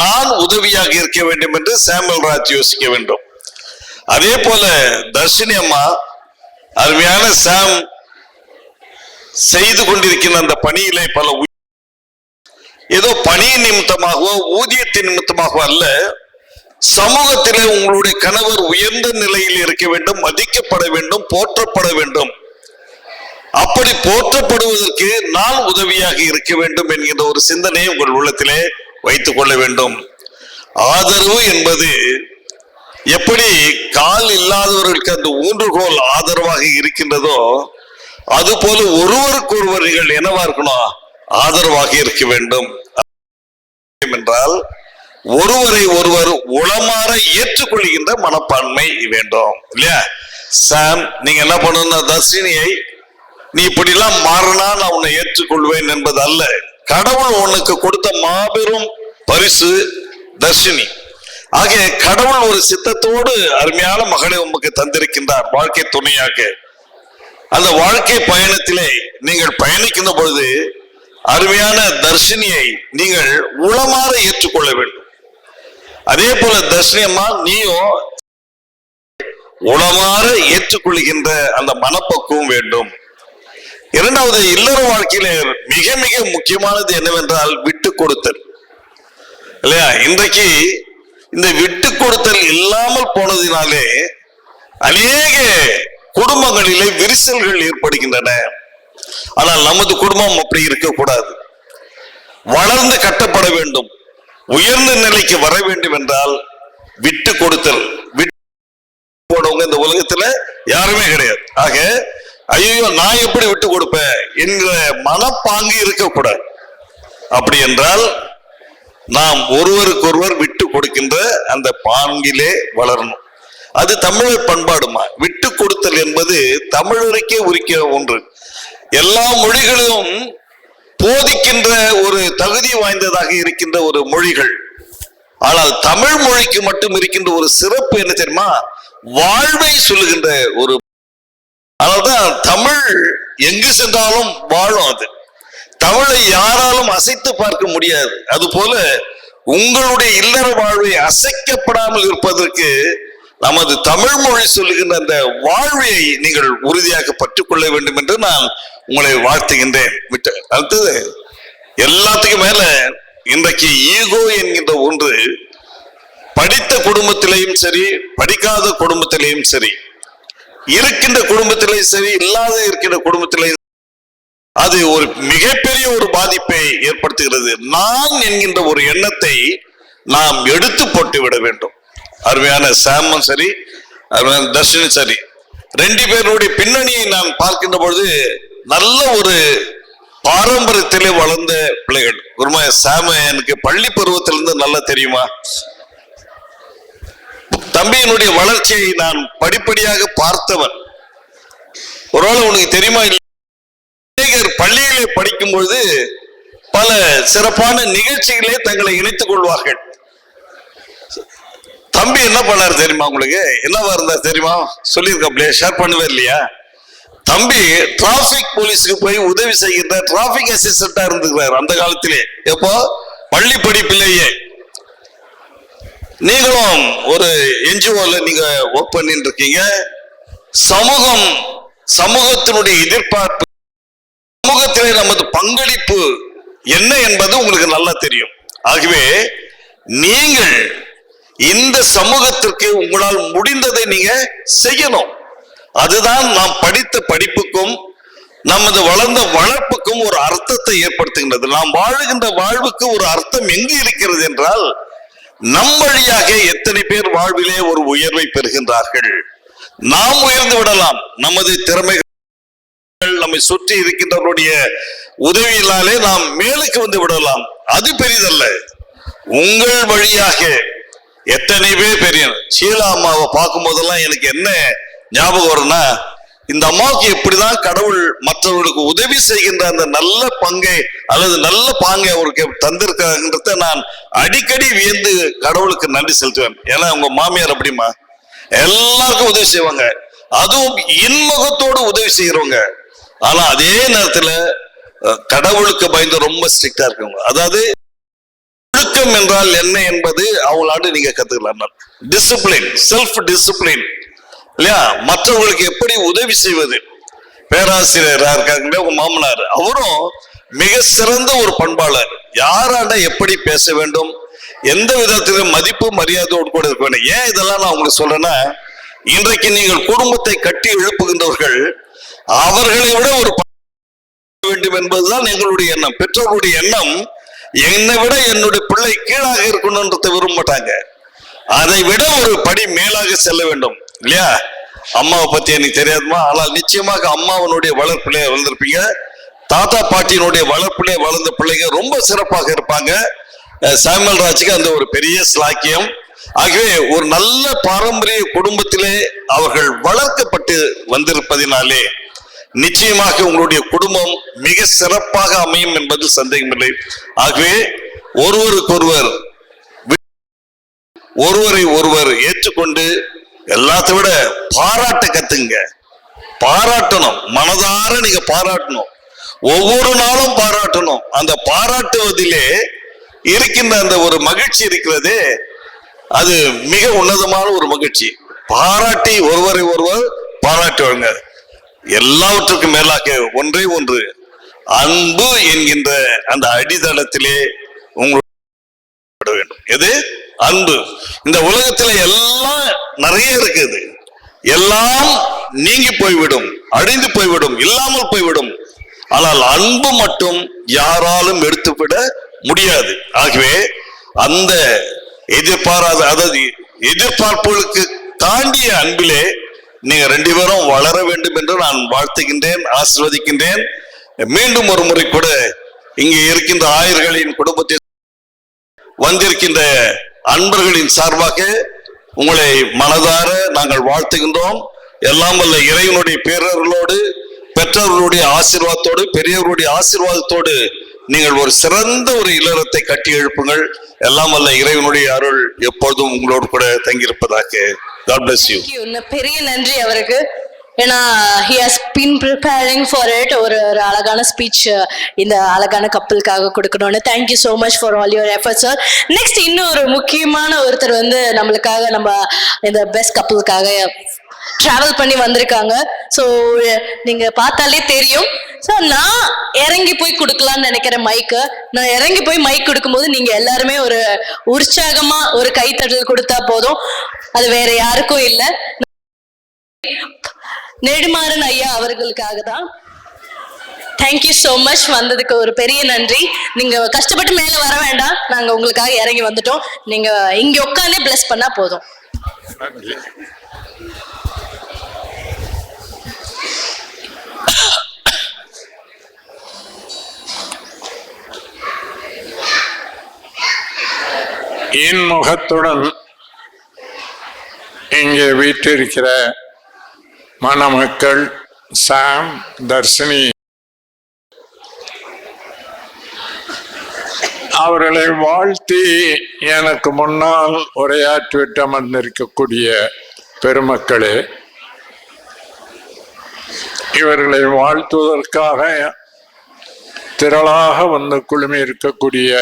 நான் உதவியாக இருக்க வேண்டும் என்று சாமுவேல் ராஜ் யோசிக்க வேண்டும். அதே போல தர்ஷினி அம்மா அருமையான சாம் செய்து கொண்டிருக்கின்ற அந்த பணியிலே பல ஏதோ பணி நிமித்தமாகவோ ஊதியத்தின் நிமித்தமாகவோ அல்ல, சமூகத்திலே உங்களுடைய கணவர் உயர்ந்த நிலையில் இருக்க வேண்டும், மதிக்கப்பட வேண்டும், போற்றப்பட வேண்டும். அப்படி போற்றப்படுவதற்கு நான் உதவியாக இருக்க வேண்டும் என்கின்ற ஒரு சிந்தனையை உங்கள் உள்ளத்திலே வைத்துக் கொள்ள வேண்டும். ஆதரவு என்பது எப்படி கால் இல்லாதவர்களுக்கு அந்த ஊன்றுகோல் ஆதரவாக இருக்கின்றதோ அதுபோல ஒருவருக்கொருவர் நீங்கள் என்னவா இருக்கணும், ஆதரவாக இருக்க வேண்டும். என்றால் ஒருவரை ஒருவர் உளமாற ஏற்றுக்கொள்கின்ற மனப்பான்மை வேண்டும் இல்லையா? சாம், நீங்க என்ன பண்ணணும்னா தர்ஷினியை நீ இப்படி எல்லாம் மாறினா நான் உன்னை ஏற்றுக்கொள்வேன் என்பது அல்ல. கடவுள் உனக்கு கொடுத்த மாபெரும் பரிசு தர்ஷினி. ஆகிய கடவுள் ஒரு சித்தத்தோடு அருமையான மகளை உமக்கு தந்திருக்கின்றார் வாழ்க்கை துணையாக. அந்த வாழ்க்கை பயணத்திலே நீங்கள் பயணிக்கின்ற பொழுது அருமையான தர்ஷினியை நீங்கள் உளமாற ஏற்றுக்கொள்ள வேண்டும். அதே போல தர்ஷினி அம்மா, நீயும் உளமாற ஏற்றுக்கொள்கின்ற அந்த மனப்பக்குவம் வேண்டும். இரண்டாவது, இல்லற வாழ்க்கையில மிக மிக முக்கியமானது என்னவென்றால் விட்டு கொடுத்தல் இல்லையா? இன்றைக்கு இந்த விட்டு கொடுத்தல் இல்லாமல் போனதினாலே அநேக குடும்பங்களிலே விரிசல்கள் ஏற்படுகின்றன. ஆனால் நமது குடும்பம் அப்படி இருக்கக்கூடாது. வளர்ந்து கட்டப்பட வேண்டும், உயர்ந்த நிலைக்கு வர வேண்டும் என்றால் விட்டு கொடுத்தல். விட்டு போனவங்க இந்த உலகத்துல யாருமே கிடையாது. ஆக ஐயோ நான் எப்படி விட்டு கொடுப்பேன் என்கிற மனப்பாங்கு இருக்கக்கூடாது. அப்படி என்றால் நாம் ஒருவருக்கொருவர் விட்டு கொடுக்கின்ற அந்த பாங்கிலே வளரணும். அது தமிழர் பண்பாடுமா? விட்டு கொடுத்தல் என்பது தமிழருக்கே உரிக்கிற ஒன்று. எல்லா மொழிகளிலும் போதிக்கின்ற ஒரு தகுதி வாய்ந்ததாக இருக்கின்ற ஒரு மொழிகள். ஆனால் தமிழ் மொழிக்கு மட்டும் இருக்கின்ற ஒரு சிறப்பு என்ன தெரியுமா? வாழ்வை சொல்லுகின்ற ஒரு. அதனால்தான் தமிழ் எங்கு சென்றாலும் வாழும். அது தமிழை யாராலும் அசைத்து பார்க்க முடியாது. அது போல உங்களுடைய இல்லற வாழ்வை அசைக்கப்படாமல் இருப்பதற்கு நமது தமிழ் மொழி சொல்லுகின்ற அந்த வாழ்வை நீங்கள் உறுதியாக பற்றிக்கொள்ள வேண்டும் என்று நான் உங்களை வாழ்த்துகின்றேன். அடுத்தது எல்லாத்துக்கும் மேல இன்றைக்கு ஈகோ என்கின்ற ஒன்று படித்த குடும்பத்திலையும் சரி, படிக்காத குடும்பத்திலையும் சரி, இருக்கின்ற குடும்பத்திலையும் சரி, இல்லாத இருக்கின்ற குடும்பத்திலையும் அது ஒரு மிகப்பெரிய ஒரு பாதிப்பை ஏற்படுத்துகிறது. நான் என்கின்ற ஒரு எண்ணத்தை நாம் எடுத்து போட்டு விட வேண்டும். அருமையான சாமும் சரி, அருமையான தர்ஷினி சரி, ரெண்டு பேருடைய பின்னணியை நான் பார்க்கின்ற பொழுது நல்ல ஒரு பாரம்பரியத்திலே வளர்ந்த பிள்ளைகள். ஒருமா சாம எனக்கு பள்ளி பருவத்திலிருந்து நல்லா தெரியுமா. தம்பியினுடைய வளர்ச்சியை நான் படிப்படியாக பார்த்தவன். ஒருவேளை உனக்கு தெரியுமா, பள்ளியிலே படிக்கும் பொழுது பல சிறப்பான நிகழ்ச்சிகளே தங்களை இணைத்துக் கொள்வார்கள். தம்பி என்ன பண்ணாரு தெரியுமா? உங்களுக்கு என்னவா இருந்தா தெரியுமா? சொல்லியிருக்கா, ஷேர் பண்ணவே இல்லையா? தம்பி டிராபிக் போலீஸுக்கு போய் உதவி செய்கின்ற டிராபிக் அசிஸ்டண்டா இருந்துக்கிறார் அந்த காலத்திலே. எப்போ? பள்ளி படிப்பிலேயே. நீங்களும் ஒரு என்ஜிஓல நீங்க ஒர்க் பண்ணிட்டு இருக்கீங்க. சமூகத்தினுடைய எதிர்பார்ப்பு, சமூகத்திலே நமது பங்களிப்பு என்ன என்பது உங்களுக்கு நல்லா தெரியும். ஆகவே நீங்கள் இந்த சமூகத்திற்கு உங்களால் முடிந்ததை நீங்க செய்யணும். அதுதான் நாம் படித்த படிப்புக்கும் நமது வளர்ந்த வளர்ப்புக்கும் ஒரு அர்த்தத்தை ஏற்படுத்துகின்றது. நாம் வாழுகின்ற வாழ்வுக்கு ஒரு அர்த்தம் எங்கு இருக்கிறது என்றால், நம் வழியாக எத்தனை பேர் வாழ்விலே ஒரு உயர்வை பெறுகின்றார்கள். நாம் உயர்ந்து விடலாம், நமது திறமைகள் நம்மை சுற்றி இருக்கின்றவருடைய உதவியினாலே நாம் மேலுக்கு வந்து விடலாம். அது பெரிதல்ல. உங்கள் வழியாக எத்தனை பேர் பெரிய ஷீலா அம்மாவை பார்க்கும் போதெல்லாம் எனக்கு என்ன ஞாபகம் வரும்னா, இந்த அம்மாவுக்கு எப்படிதான் கடவுள் மற்றவர்களுக்கு உதவி செய்கின்ற அந்த நல்ல பங்கை அல்லது நல்ல பாங்கை அவருக்கு தந்திருக்காங்கன்றத நான் அடிக்கடி வியந்து கடவுளுக்கு நன்றி செலுத்துவேன். ஏன்னா உங்க மாமியார் அப்படிமா எல்லாருக்கும் உதவி செய்வாங்க, அதுவும் இன்முகத்தோடு உதவி செய்யறவங்க. ஆனா அதே நேரத்துல கடவுளுக்கு பயந்து ரொம்ப ஸ்ட்ரிக்டா இருக்கவங்க. அதாவது ஒழுக்கம் என்றால் என்ன என்பது அவங்களாண்டு நீங்க கத்துக்கலாம். டிசிப்ளின், செல்ஃப் டிசிப்ளின் இல்லையா? மற்றவர்களுக்கு எப்படி உதவி செய்வது. பேராசிரியரா இருக்காங்க உங்க மாமனார், அவரும் மிக சிறந்த ஒரு பண்பாளர். யாராண்ட எப்படி பேச வேண்டும், எந்த விதத்திலும் மதிப்பு மரியாதையோடு கூட இருக்க வேண்டும். ஏன் இதெல்லாம் நான் உங்களுக்கு சொல்றேன்னா, இன்றைக்கு நீங்கள் குடும்பத்தை கட்டி எழுப்புகின்றவர்கள் அவர்களை விட ஒரு வேண்டும் என்பதுதான் எங்களுடைய எண்ணம். பெற்றோருடைய எண்ணம் என்னை விட என்னுடைய பிள்ளை கீழாக இருக்கணும்ன்றதை விரும்ப மாட்டாங்க. அதை விட ஒரு படி மேலாக செல்ல வேண்டும் இல்லையா? அம்மாவை பத்தி எனக்கு தெரியாதுமா, ஆனால் நிச்சயமாக அம்மாவனுடைய வளர்ப்பிலே வளர்ந்திருப்பீங்க. தாத்தா பாட்டியினுடைய வளர்ப்பிலே வளர்ந்த பிள்ளைங்க ரொம்ப சிறப்பாக இருப்பாங்க. சாமுவேல் ராஜுக்கு அந்த ஒரு பெரிய ஸ்லாக்கியம். ஆகவே ஒரு நல்ல பாரம்பரிய குடும்பத்திலே அவர்கள் வளர்க்கப்பட்டு வந்திருப்பதினாலே நிச்சயமாக உங்களுடைய குடும்பம் மிக சிறப்பாக அமையும் என்பது சந்தேகமில்லை. ஆகவே ஒருவரை ஒருவர் ஏற்றுக்கொண்டு எல்லாத்தை விட பாராட்ட கத்துங்க. பாராட்டணும், மனதார நீங்க பாராட்டணும், ஒவ்வொரு நாளும் பாராட்டணும். அந்த பாராட்டுவதிலே இருக்கின்ற அந்த ஒரு மகிழ்ச்சி இருக்கிறதே, அது மிக உன்னதமான ஒரு மகிழ்ச்சி. பாராட்டி ஒருவரை ஒருவர் பாராட்டுவாங்க. எல்லாவற்றுக்கும் மேலாக ஒன்றே ஒன்று, அன்பு என்கின்ற அந்த அடித்தளத்திலே உங்களோட வேண்டும். எது? அன்பு. இந்த உலகத்துல எல்லாம் நிறைய இருக்குது, எல்லாம் நீங்கி போய்விடும், அழிந்து போய்விடும், இல்லாமல் போய்விடும். ஆனால் அன்பு மட்டும் யாராலும் எடுத்துவிட முடியாது. ஆகவே அந்த எதிர்பாராத, அதாவது எதிர்பார்ப்புகளுக்கு தாண்டிய அன்பிலே நீங்க ரெண்டு பேரும் வளர வேண்டும் என்று நான் வாழ்த்துகின்றேன், ஆசீர்வதிக்கின்றேன். மீண்டும் ஒரு முறை கூட இங்கே இருக்கின்ற ஆயர்களின் குடும்பத்தில் வந்திருக்கின்ற அன்பர்களின் சார்பாக உங்களை மனதார நாங்கள் வாழ்த்துகின்றோம். எல்லாம் வல்ல இறைவனுடைய பேரர்களோடு, பெற்றோர்களுடைய ஆசீர்வாதத்தோடு, பெரியவர்களுடைய ஆசீர்வாதத்தோடு நீங்கள் ஒரு சிறந்த ஒரு இல்லறத்தை கட்டி எழுப்புங்கள். எல்லாம் வல்ல இறைவனுடைய அருள் எப்பொழுதும் உங்களோடு கூட தங்கியிருப்பதாக. God bless you. பெரிய நன்றி அவருக்கு. ஏன்னா he has been preparing for it. ஒரு அழகான ஸ்பீச் இந்த அழகான கப்பலுக்காக கொடுக்கணும்னு. Thank you so much for all your efforts sir. Next இன்னும் ஒரு முக்கியமான ஒருத்தர் வந்து நம்மளுக்காக, நம்ம இந்த பெஸ்ட் கப்பலுக்காக டிராவல் பண்ணி வந்திருக்காங்க. ஸோ நீங்க பார்த்தாலே தெரியும். ஸோ நான் இறங்கி போய் கொடுக்கலாம்னு நினைக்கிறேன் மைக்கு. நான் இறங்கி போய் மைக் கொடுக்கும்போது நீங்க எல்லாருமே ஒரு உற்சாகமா ஒரு கைத்தட்டல் கொடுத்தா போதும். அது வேற யாருக்கும் இல்லை, நெடுமாறன் ஐயா அவர்களுக்காக தான். தேங்க்யூ ஸோ மச், வந்ததுக்கு ஒரு பெரிய நன்றி. நீங்க கஷ்டப்பட்டு மேல வர வேண்டாம், நாங்க உங்களுக்காக இறங்கி வந்துட்டோம். நீங்க இங்க உட்காந்தே பிளஸ் பண்ணா போதும். இன்முகத்துடன் இங்கே வீற்றிருக்கிற மணமக்கள் சாம், தர்ஷினி அவர்களை வாழ்த்தி எனக்கு முன்னால் உரையாற்றிவிட்டு அமர்ந்திருக்கக்கூடிய பெருமக்களே, இவர்களை வாழ்த்துவதற்காக திரளாக வந்து குழுமி இருக்கக்கூடிய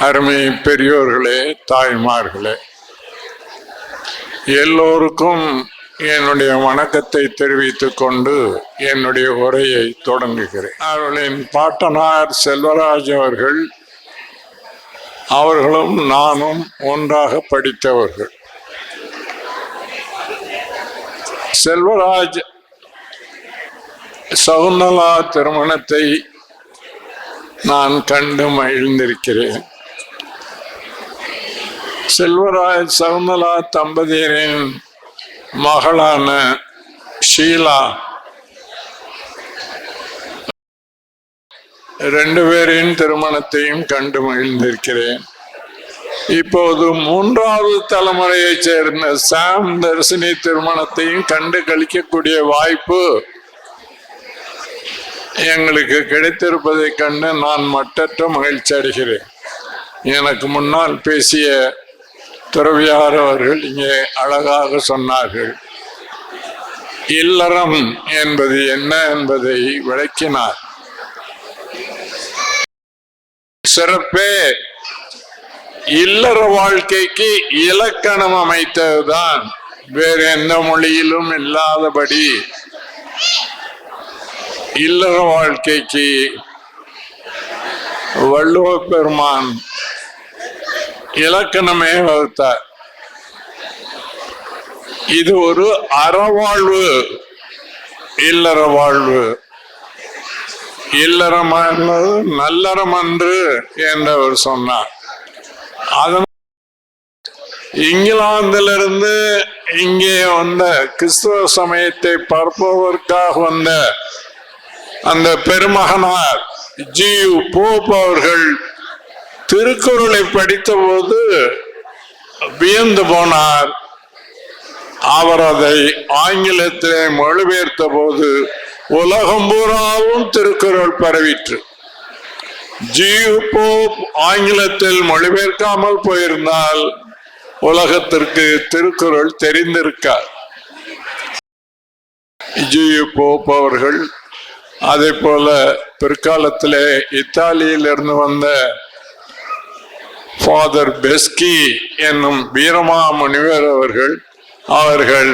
அருமை பெரியோர்களே, தாய்மார்களே, எல்லோருக்கும் என்னுடைய வணக்கத்தை தெரிவித்துக் கொண்டு என்னுடைய உரையை தொடங்குகிறேன். அவர்களின் பாட்டனார் செல்வராஜ் அவர்கள் அவர்களும் நானும் ஒன்றாக படித்தவர்கள். செல்வராஜ் சகுந்தலா திருமணத்தை நான் கண்டு மகிழ்ந்திருக்கிறேன். செல்வராஜ் சகுந்தலா தம்பதியரின் மகளான ஷீலா 2 பேரின் திருமணத்தையும் கண்டு மகிழ்ந்திருக்கிறேன். இப்போது 3வது தலைமுறையைச் சேர்ந்த சாம் தர்சினி திருமணத்தையும் கண்டு கழிக்கக்கூடிய வாய்ப்பு எங்களுக்கு கிடைத்திருப்பதை கண்டு நான் மட்டற்ற மகிழ்ச்சி அடைகிறேன். எனக்கு முன்னால் பேசிய துறவியார் அவர்கள் இங்கே அழகாக சொன்னார்கள். இல்லறம் என்பது என்ன என்பதை விளக்கினார். சிறப்பே இல்லற வாழ்க்கைக்கு இலக்கணம் அமைத்ததுதான். வேறு எந்த மொழியிலும் இல்லாதபடி இல்லற வாழ்க்கைக்கு வள்ளுவ பெருமான் இலக்கணமே வகுத்தார். இது ஒரு அறவாழ்வு, இல்லற வாழ்வு. இல்லறம் நல்லறம் அன்று என்றவர் சொன்னார். அதனால் இங்கிலாந்திலிருந்து இங்கே வந்த கிறிஸ்துவ சமயத்தை பார்ப்பதற்காக வந்த அந்த பெருமகனார் ஜியு போப் அவர்கள் திருக்குறளை படித்த போது வியந்து போனார். அவர் அதை ஆங்கிலத்திலே மொழிபெயர்த்த போது உலகம் பூராவும் திருக்குறள் பரவிற்று. ஜியு போப் ஆங்கிலத்தில் மொழிபெயர்க்காமல் போயிருந்தால் உலகத்திற்கு திருக்குறள் தெரிந்திருக்கார். ஜியு போப் அவர்கள் அதே போல பிற்காலத்திலே இத்தாலியிலிருந்து வந்த ஃபாதர் பெஸ்கி என்னும் வீரமாமுனிவர் அவர்கள்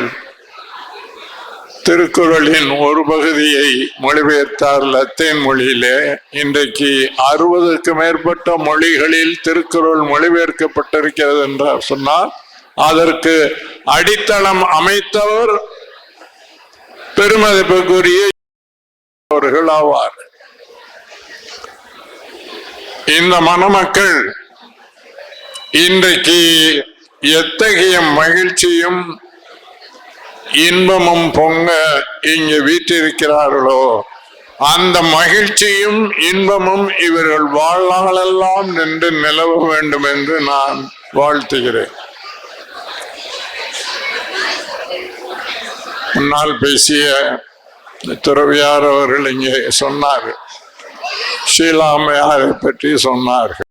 திருக்குறளின் ஒரு பகுதியை மொழிபெயர்த்தார் லத்தீன் மொழியிலே. இன்றைக்கு 60க்கும் மேற்பட்ட மொழிகளில் திருக்குறள் மொழிபெயர்க்கப்பட்டிருக்கிறது என்று சொன்னால் அதற்கு அடித்தளம் அமைத்தவர் பெருமதிப்புக்குரிய அவர்கள் ஆவார். இந்த மணமக்கள் இன்றைக்கு எத்தகைய மகிழ்ச்சியும் இன்பமும் பொங்க இங்கு வீற்றிருக்கிறார்களோ அந்த மகிழ்ச்சியும் இன்பமும் இவர்கள் வாழ்நாளெல்லாம் நின்று நிலவ வேண்டும் என்று நான் வாழ்த்துகிறேன். முன்னால் பேசிய துறவியார் அவர்கள் இங்கே சொன்னார்கள், ஷீலாமையாரை பற்றி சொன்னார்கள்.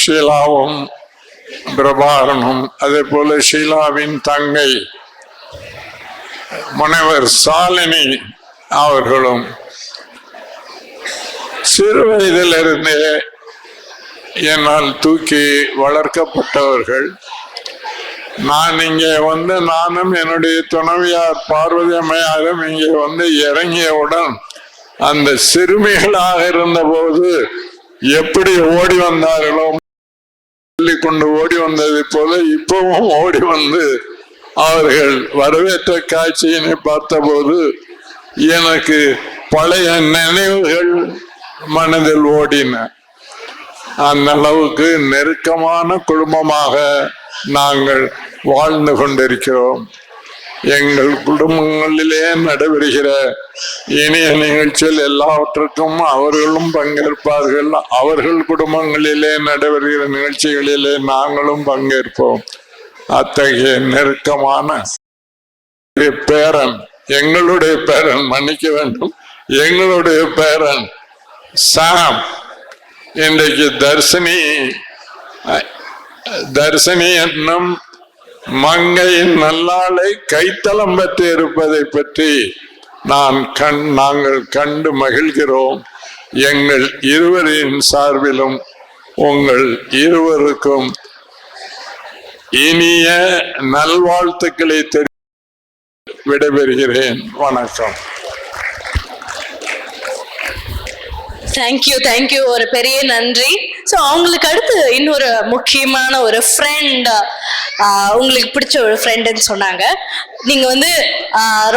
ஷீலாவும் பிரபாகரனும் அதே போல ஷீலாவின் தங்கை முனைவர் சாலினி அவர்களும் சிறு வயதிலிருந்தே என்னால் தூக்கி வளர்க்கப்பட்டவர்கள். நான் இங்கே வந்து நானும் என்னுடைய துணைவியார் பார்வதி அம்மையாரும் இங்கே வந்து இறங்கியவுடன் அந்த சிறுமிகளாக இருந்த போது எப்படி ஓடி வந்தார்களோ கொண்டு ஓடி வந்ததை போல இப்பவும் ஓடி வந்து அவர்கள் வரவேற்ற காட்சியினை பார்த்தபோது எனக்கு பழைய நினைவுகள் மனதில் ஓடின. அந்த அளவுக்கு நெருக்கமான குடும்பமாக நாங்கள் வாழ்ந்து கொண்டிருக்கிறோம். எங்கள் குடும்பங்களிலே நடைபெறுகிற இனிய நிகழ்ச்சிகள் எல்லாவற்றுக்கும் அவர்களும் பங்கேற்பார்கள். அவர்கள் குடும்பங்களிலே நடைபெறுகிற நிகழ்ச்சிகளிலே நாங்களும் பங்கேற்போம். அத்தகைய நெருக்கமான பேரன், எங்களுடைய பேரன், மன்னிக்க வேண்டும், எங்களுடைய பேரன் சாம் இன்றைக்கு தர்சினி என்னும் மங்கையின் நல்லாளை கைத்தலம் பெற்று இருப்பதை பற்றி நாங்கள் கண்டு மகிழ்கிறோம். எங்கள் இருவரின் சார்பிலும் உங்கள் இருவருக்கும் இனிய நல்வாழ்த்துக்களை விடைபெறுகிறேன். வணக்கம். தேங்க்யூ ஒரு பெரிய நன்றி. ஸோ அவங்களுக்கு அடுத்து இன்னொரு முக்கியமான ஒரு ஃப்ரெண்ட், உங்களுக்கு பிடிச்ச ஒரு ஃப்ரெண்டுன்னு சொன்னாங்க. நீங்கள் வந்து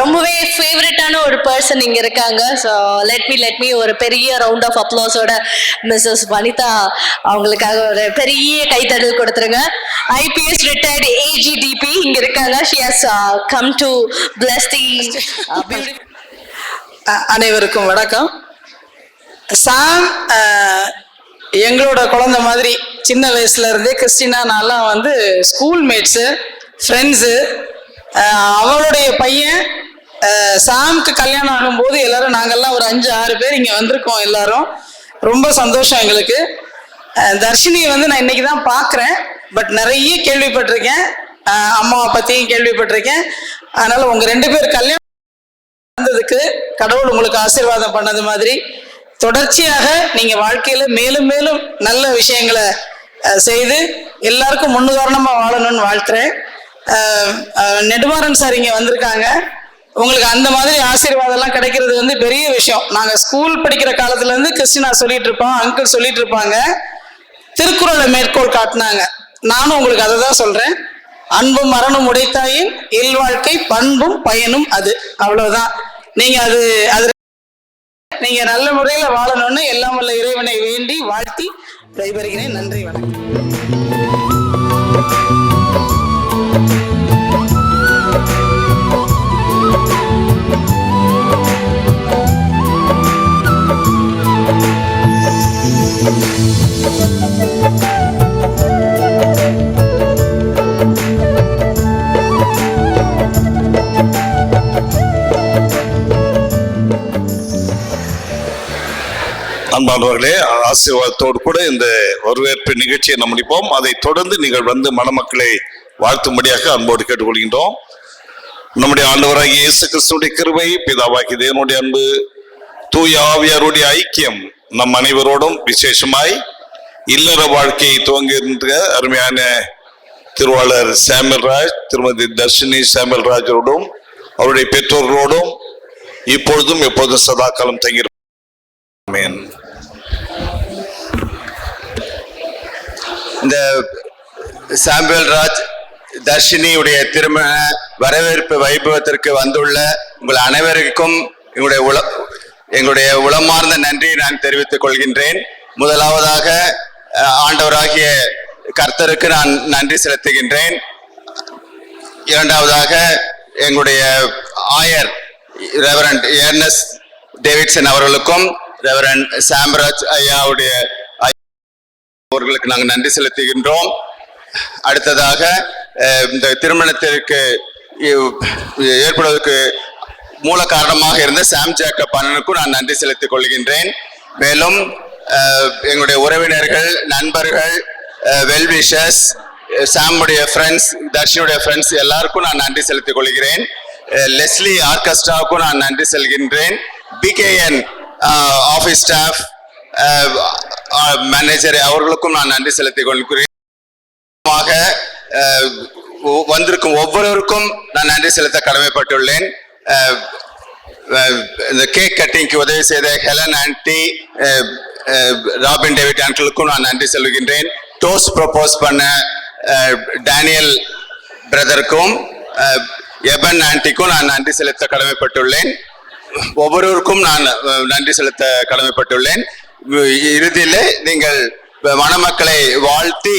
ரொம்பவே ஃபேவரட்டான ஒரு பர்சன் இங்கே இருக்காங்க. ஸோ லெட் மீ ஒரு பெரிய ரவுண்ட் ஆஃப் அப்ளாஸோட மிஸ்ஸஸ் வனிதா அவங்களுக்காக ஒரு பெரிய கைத்தடல் கொடுத்துருங்க. ஐபிஎஸ் ரிட்டையர்டு ஏஜிடிபி இங்கே இருக்காங்க. She has come to bless the beautiful. அனைவருக்கும் வணக்கம். சாம் எங்களோட குழந்தை மாதிரி சின்ன வயசுல இருந்தே கிறிஸ்டினா நான்லாம் வந்து ஸ்கூல் மேட்ஸு ஃப்ரெண்ட்ஸு. அவளுடைய பையன் சாம்க்கு கல்யாணம் ஆகும்போது எல்லாரும் நாங்கள்லாம் ஒரு 5-6 பேர் இங்கே வந்திருக்கோம். எல்லாரும் ரொம்ப சந்தோஷம் எங்களுக்கு. தர்ஷினியை வந்து நான் இன்னைக்கு தான் பார்க்குறேன், பட் நிறைய கேள்விப்பட்டிருக்கேன், அம்மாவை பற்றியும் கேள்விப்பட்டிருக்கேன். அதனால உங்கள் 2 பேர் கல்யாணம் வந்ததுக்கு கடவுள் உங்களுக்கு ஆசீர்வாதம் பண்ணது மாதிரி தொடர்ச்சியாக நீங்க வாழ்க்கையில மேலும் மேலும் நல்ல விஷயங்களை செய்து எல்லாருக்கும் முன்னுதாரணமா வாழணும்னு வாழ்த்துறேன். நெடுமாறன் சார் இங்க வந்திருக்காங்க. உங்களுக்கு அந்த மாதிரி ஆசீர்வாதம் எல்லாம் கிடைக்கிறது வந்து பெரிய விஷயம். நாங்க ஸ்கூல் படிக்கிற காலத்துல இருந்து கிறிஸ்டினா சொல்லிட்டு இருப்போம், அங்கிள் சொல்லிட்டு இருப்பாங்க, திருக்குறளை மேற்கோள் காட்டினாங்க. நானும் உங்களுக்கு அதை தான் சொல்றேன். அன்பும் மரணம் உடைத்தாயின் இல்வாழ்க்கை பண்பும் பயனும் அது. அவ்வளவுதான். நீங்க அது நீங்க நல்ல முறையில வாழணும்னு எல்லாம் வல்ல இறைவனை வேண்டி வாழ்த்தி விடைபெறுகிறேன். நன்றி, வணக்கம். அன்பானவர்களே, ஆசீர்வாதத்தோடு கூட இந்த வரவேற்பு நிகழ்ச்சியை நாம் முடிப்போம். அதை தொடர்ந்து நீங்கள் வந்து மணமக்களை வாழ்த்தும்படியாக அன்போடு கேட்டுக்கொள்கின்றோம். நம்முடைய ஆண்டவராகிய இயேசு கிறிஸ்துவின் கிருபை, பிதாவாகிய தேவனுடைய அன்பு, தூய ஆவியாருடைய ஐக்கியம் நம் அனைவரோடும் விசேஷமாய் இல்லற வாழ்க்கையை துவங்குகின்ற அருமையான திருவாளர் சாமுவேல்ராஜ், திருமதி தர்ஷினி சாமுவேல்ராஜரோடும் அவருடைய பெற்றோர்களோடும் இப்பொழுதும் எப்பொழுதும் சதாகாலம் தங்கி. இந்த சாமுவேல்ராஜ் தர்ஷினியுடைய திருமண வரவேற்பு வைபவத்திற்கு வந்துள்ள உங்கள் அனைவருக்கும் எங்களுடைய உளமார்ந்த நன்றியை நான் தெரிவித்துக் கொள்கின்றேன். முதலாவதாக ஆண்டவராகிய கர்த்தருக்கு நான் நன்றி செலுத்துகின்றேன். இரண்டாவதாக எங்களுடைய ஆயர் ரெவரண்ட் ஏர்னஸ் டேவிட்சன் அவர்களுக்கும் ரெவரண்ட் சாம்ராஜ் ஐயாவுடைய அவர்களுக்கு நாங்கள் நன்றி செலுத்துகின்றோம். அடுத்ததாக இந்த திருமணத்திற்கு ஏற்படுவதற்கு மூல காரணமாக இருந்த சாம் ஜேக்கப் அண்ணனுக்கும் நான் நன்றி செலுத்திக் கொள்கின்றேன். மேலும் எங்களுடைய உறவினர்கள், நண்பர்கள், வெல்விஷர்ஸ், சாமுடைய ஃப்ரெண்ட்ஸ், தர்ஷினுடைய ஃப்ரெண்ட்ஸ் எல்லாருக்கும் நான் நன்றி செலுத்திக் கொள்கிறேன். லெஸ்லி ஆர்கெஸ்ட்ராவுக்கும் நான் நன்றி செல்கின்றேன். பிகேஎன் ஆஃபீஸ் ஸ்டாஃப், மேனேஜர் அவர்களுக்கும் நான் நன்றி செலுத்திக் கொள்கிறேன். வந்திருக்கும் ஒவ்வொருவருக்கும் நான் நன்றி செலுத்த கடமைப்பட்டுள்ளேன். இந்த கேக் கட்டிங்க்கு உதவி செய்த ஹெலன் ஆன்டி, ராபின் டேவிட் அங்கிளுக்கும் நான் நன்றி சொல்கின்றேன். டோஸ்ட் ப்ரொபோஸ் பண்ண டேனியல் பிரதருக்கும் எபன் ஆன்டிக்கும் நான் நன்றி செலுத்த கடமைப்பட்டுள்ளேன். ஒவ்வொருவருக்கும் நான் நன்றி செலுத்த கடமைப்பட்டுள்ளேன். இறுதியில் நீங்கள் மணமக்களை வாழ்த்தி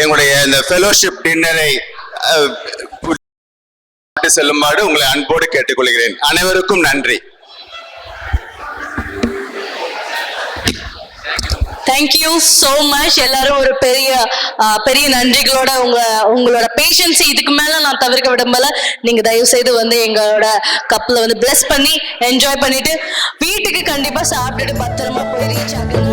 எங்களுடைய இந்த ஃபெலோஷிப் டின்னரை செல்லுமாறு உங்களை அன்போடு கேட்டுக்கொள்கிறேன். அனைவருக்கும் நன்றி. Thank you so much. எல்லாரும் ஒரு பெரிய நன்றிகளோட உங்களோட பேஷன்ஸ் இதுக்கு மேல நான் தவிர்க்க விரும்பல. நீங்க தயவு செய்து வந்து எங்களோட கப்பல வந்து பிளஸ் பண்ணி என்ஜாய் பண்ணிட்டு வீட்டுக்கு கண்டிப்பா சாப்பிட்டுட்டு பத்திரமா போய் ரீச் ஆகுங்க.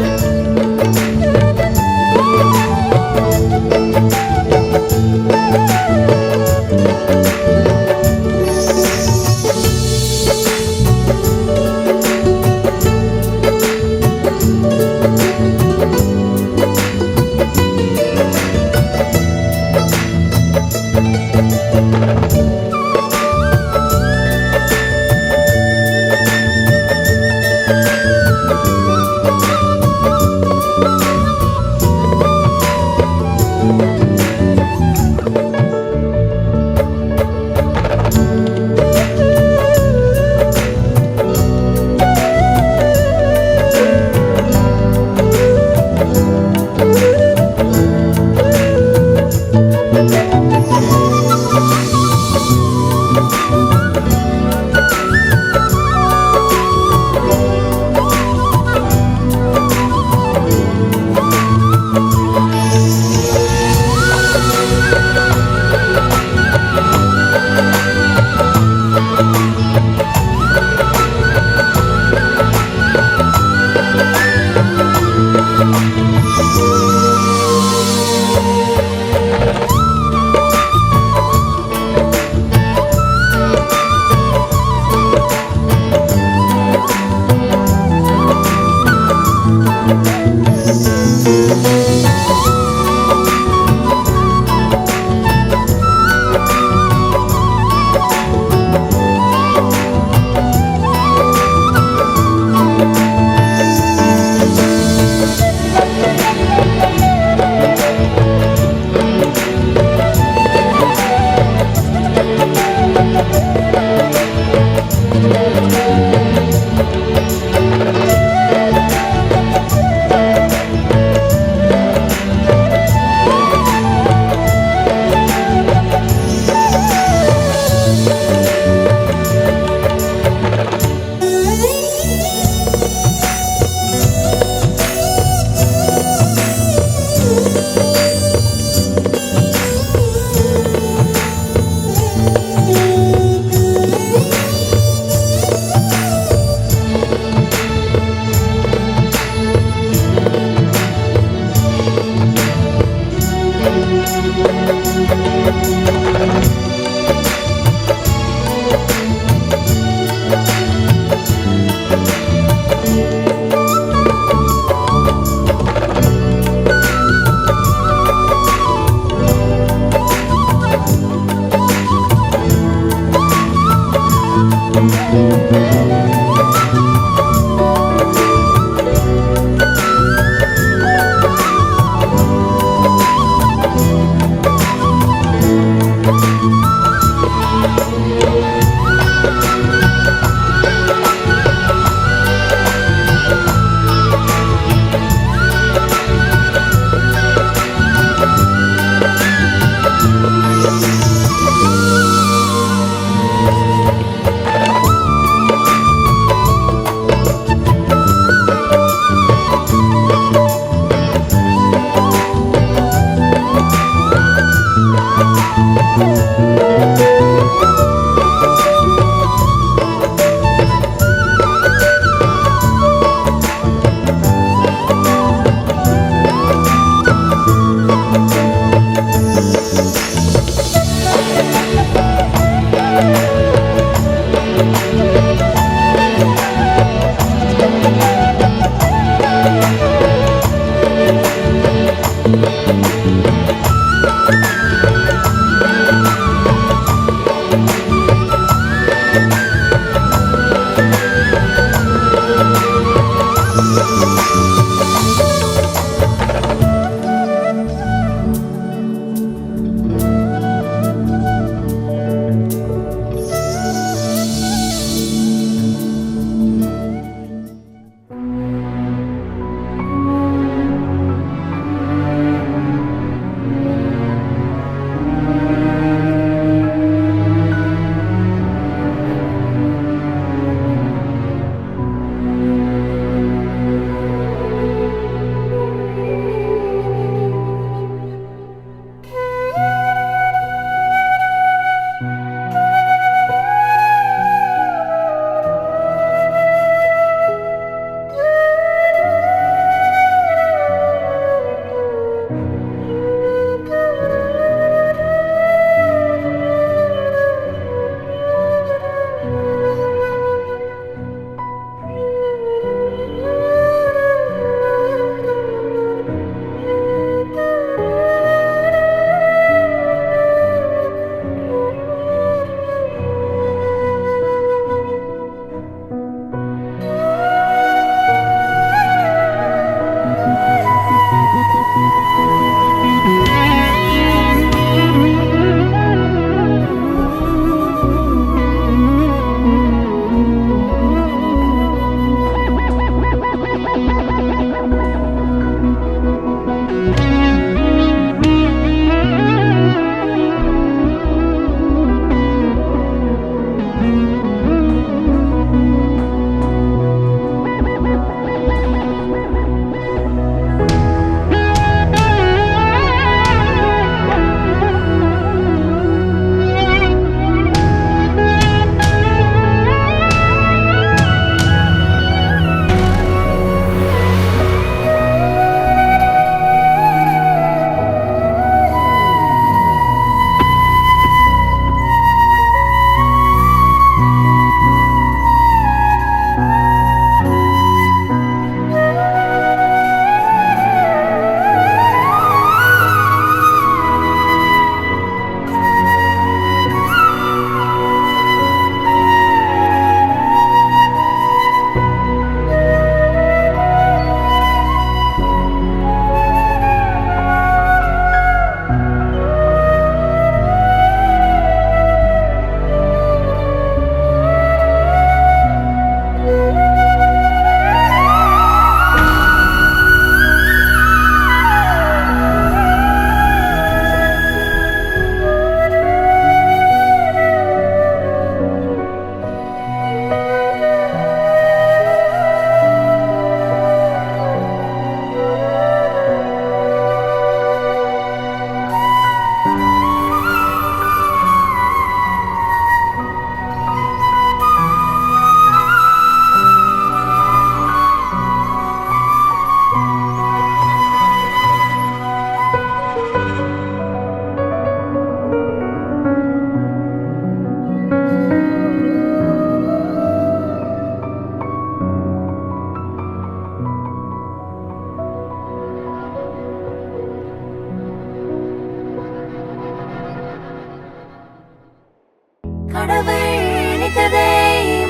கடவுள் நினைத்ததை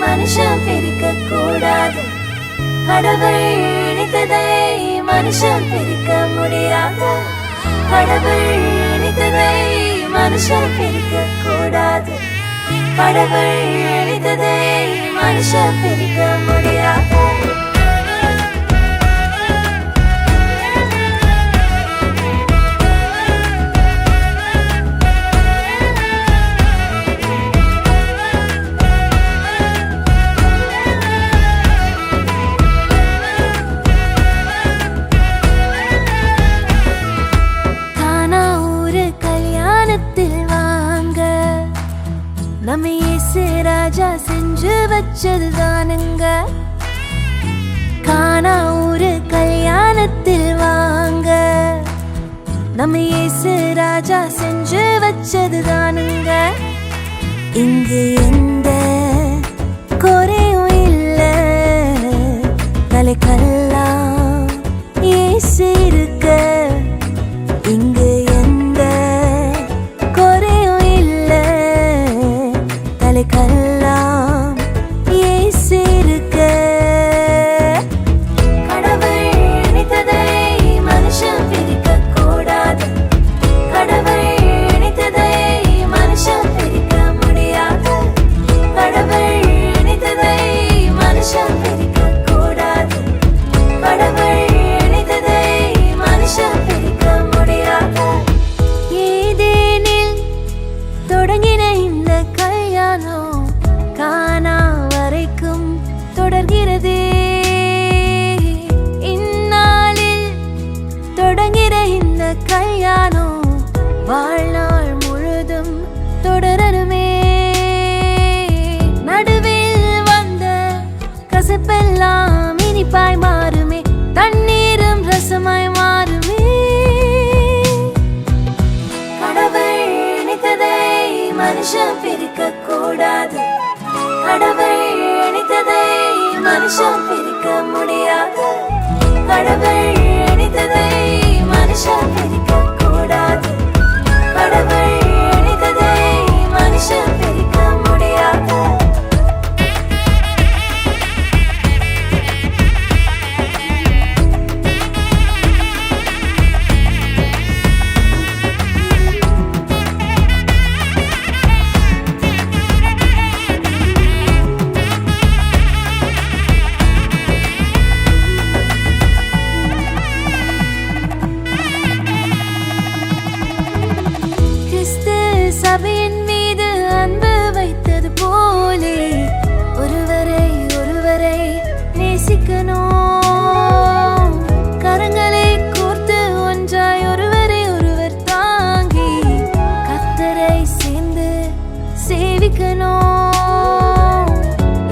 மனுஷன் பிரிக்க கூடாது. கடவுள் நினைத்ததை மனுஷன் பிரிக்க முடியாது. கடவுள் நினைத்ததை மனுஷன் பிரிக்க கூடாது. கடவுள் நினைத்ததை மனுஷன் பிரிக்க முடியாது. நம்ம இயேசு ராஜா செஞ்சு வச்சதுதானுங்க. கானா ஊரு கல்யாணத்தில் வாங்க, நம்ம இயேசு ராஜா செஞ்சு வச்சதுதானுங்க. இங்கு எந்த குறையும் இல்ல, தலைக்கெல்லாம் இயேசு இருக்க. இங்கு எந்த குறையும் இல்ல, தலைக்கெல்லாம் இயேசு இருக்க. கடவுள் நினைத்ததை மனுஷன் பிரிக்க கூடாது. கடவுள் நினைத்ததை மனுஷன் பிரிக்க முடியாது. கடவுள் நினைத்ததை மனுஷன் பிரிக்க கூடாது. கடவுள் நினைத்ததை மனுஷன் பிரிக்க முடியாது. ஏதேனில் தொடங்கின இந்த கல்யாணம் கானா வரைக்கும் தொடர்கிறது. இந்நாளில் தொடங்கிற இந்த கல்யாணம் வாழ்நாள் முழுதும் தொடரணுமே. நடுவில் வந்த கசப்பெல்லாம் இனிப்பாய் மாறுமே, தண்ணீரும் ரசமாய் மாறுமே. கடவுள் நினைத்ததை மனுஷன் பிரிக்க கூடாது. கடவுள் நினைத்ததை மனுஷன் பிரிக்க முடியாது. கடவுள் நினைத்ததை மனுஷன் பிரிக்க கூடாது. கடவுள் நினைத்ததை மனுஷன் பிரிக்க முடியாது. சபையின் மீது அன்பு வைத்தது போலே ஒருவரை ஒருவரை நேசிக்கணும். கரங்களை கோர்த்து ஒன்றாய் ஒருவரை ஒருவர் தாங்கி கர்த்தரை சேர்ந்து சேவிக்கணும்.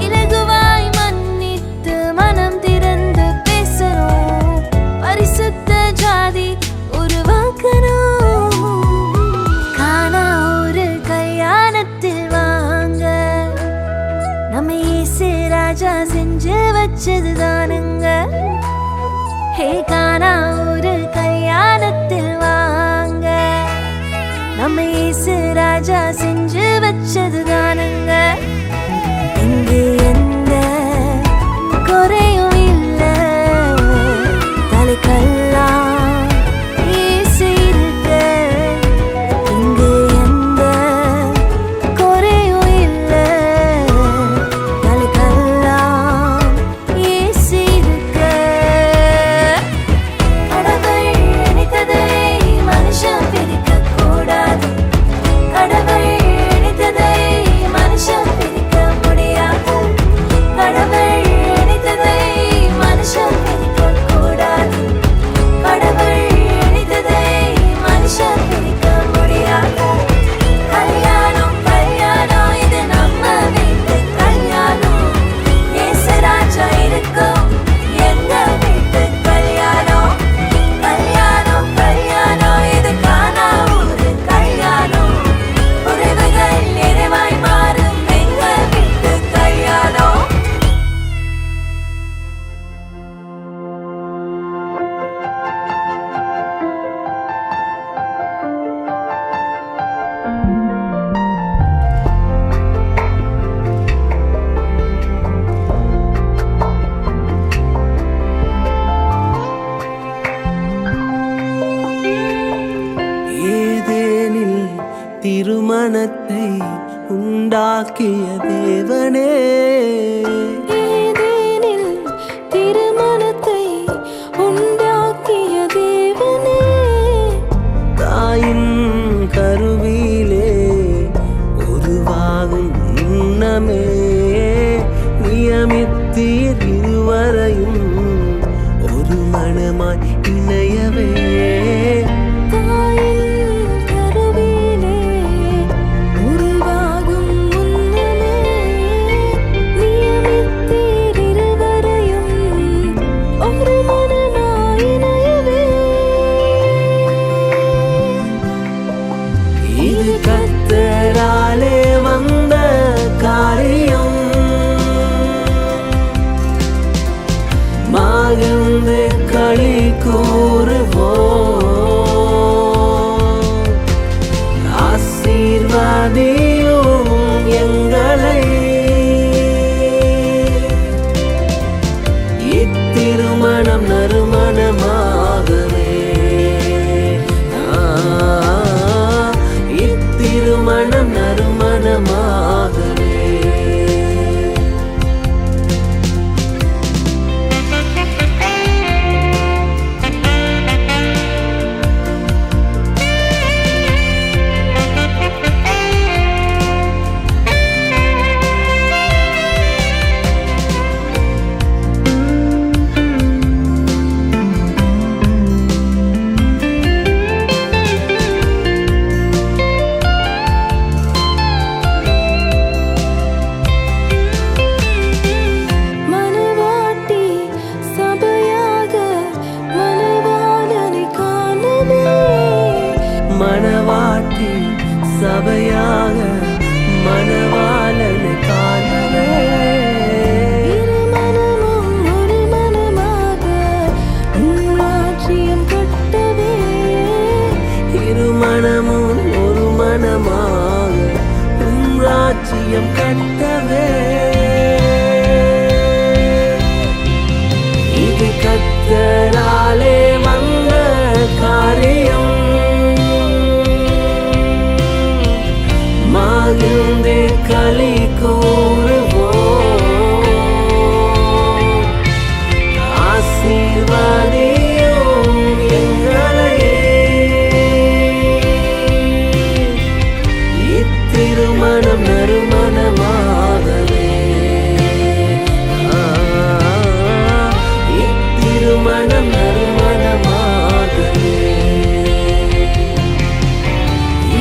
இலகுவாய் மன்னித்து மனம் திறந்து பேசணும். பரிசுத்த ஜாதி உருவாக்கணும். நம்ம இயேசு ராஜா செஞ்சு வச்சதுதானுங்க. ஹே கானா ஒரு கல்யாணத்தில் வாங்க, நம்ம இயேசு ராஜா செஞ்சு வச்சதுதானுங்க. இங்கு எந்த குறையும் இல்ல, தலைக்கெல்லாம் இயேசு இருக்க. இங்கு எந்த குறையும் இல்ல, தலைக்கெல்லாம் இயேசு இருக்க. கடவுள் நினைத்ததை மனுஷன் பிரிக்க கூடாது. கடவுள் திருமணத்தை உண்டாக்கிய தேவனே, ஏதேனில் திருமணத்தை உண்டாக்கிய தேவனே, தாயின் கருவிலே உருவாகும் முன்னமே நியமித்தீர் இருவரையும் ஒரு மனமாய் இணையவே. தாயின் கருவிலே உருவாகும் முன்னமே நியமித்தீர் இருவரையும் ஒரு மனமாய் இணையவே. இது கர்த்தராலே வந்த காரியம், மகிழ்ந்து களி கூறுவோம். ஆசீர்வதியும் எங்களை, இத்திருமணம் நறுமணமாகவே. இத்திருமணம் நறுமணமாகவே. மணவாட்டி சபையாக மணவாளனை காணவே, மணவாட்டி சபையாக மணவாளனை காணவே. இருமனமும் ஒரு மனமாக உம் ராஜ்யம் கட்டவே, இருமணமும் ஒரு மனமாக உம் ராஜ்யம் கட்டவே. இது கர்த்தராலே வந்த காரியம், மகிழ்ந்தே களி கூறுவோம். ஆசீர்வதியும் எங்களை, இத்திருமணம் நறுமணமாகவே. இத்திருமணம் நறுமணமாகவே.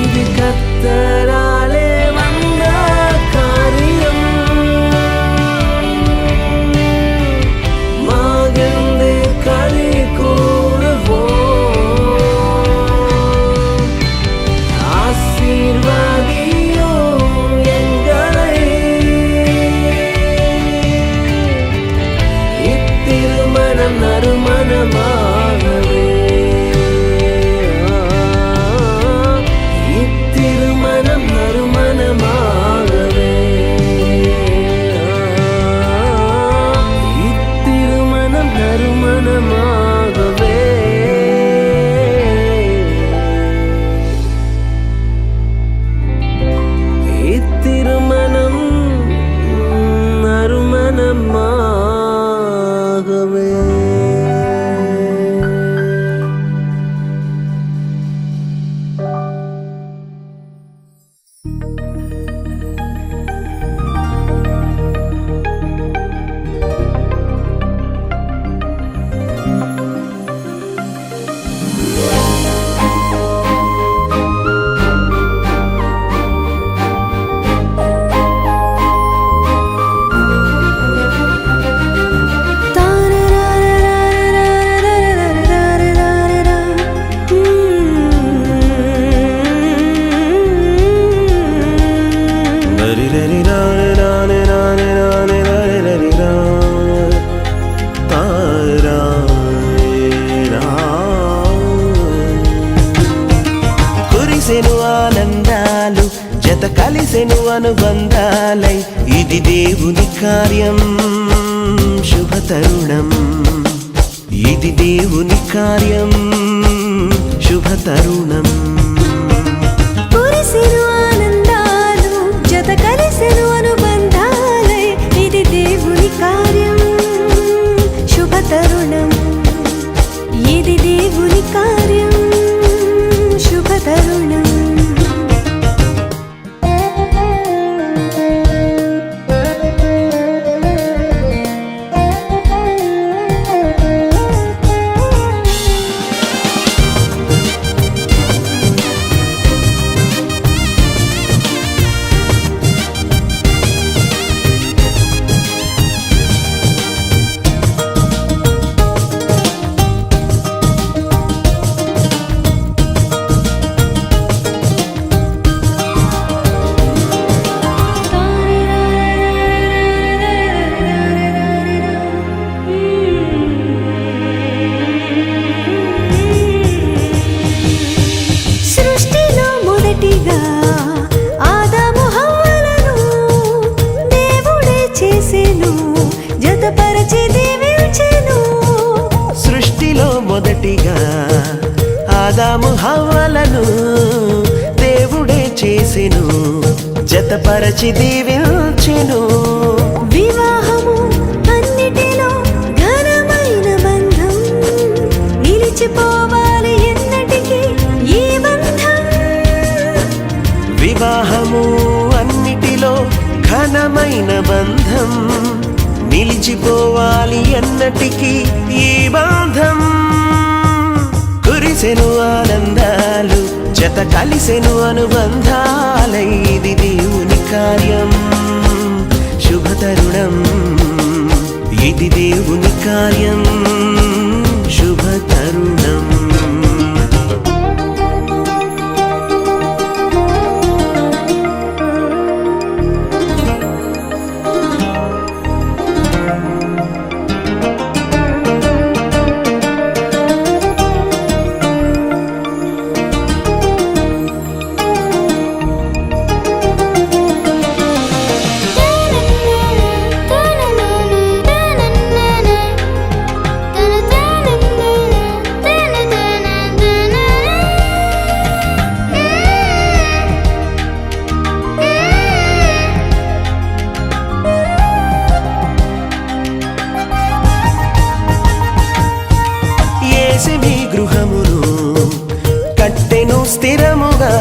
இது கர்த்தராலே வந்த காரியம், மகிழ்ந்து களி கூறுவோம். ஆசீர்வதியும் எங்களை, இத்திருமணம் நறுமணமாகவே. இத்திருமணம் நறுமணமாகவே. இத்திருமணம் நறுமணமாகவே. இத்திருமணம் நறுமணமாகவே. కురిసెను ఆనందాలు జత కలిసెను అనుబంధాలై, ఇది దేవుని కార్యం శుభ తరుణం. ఇది దేవుని కార్యం శుభ తరుణం. కురిసెను ఆనందాలు జతపరచి దీవించెను. వివాహము అన్నిటిలో ఘనమైన బంధం, నిలిచిపోవాలి ఎన్నటికీ ఈ బంధం. వివాహము అన్నిటిలో ఘనమైన బంధం, నిలిచిపోవాలి ఎన్నటికీ ఈ బంధం. కురిసెను ఆనందాలు, జత కలిసెను అనుబంధాలై, ఇది దేవుని కార్యం శుభతరుణం. ఇది దేవుని కార్యం శుభతరుణం. స్థిరముగా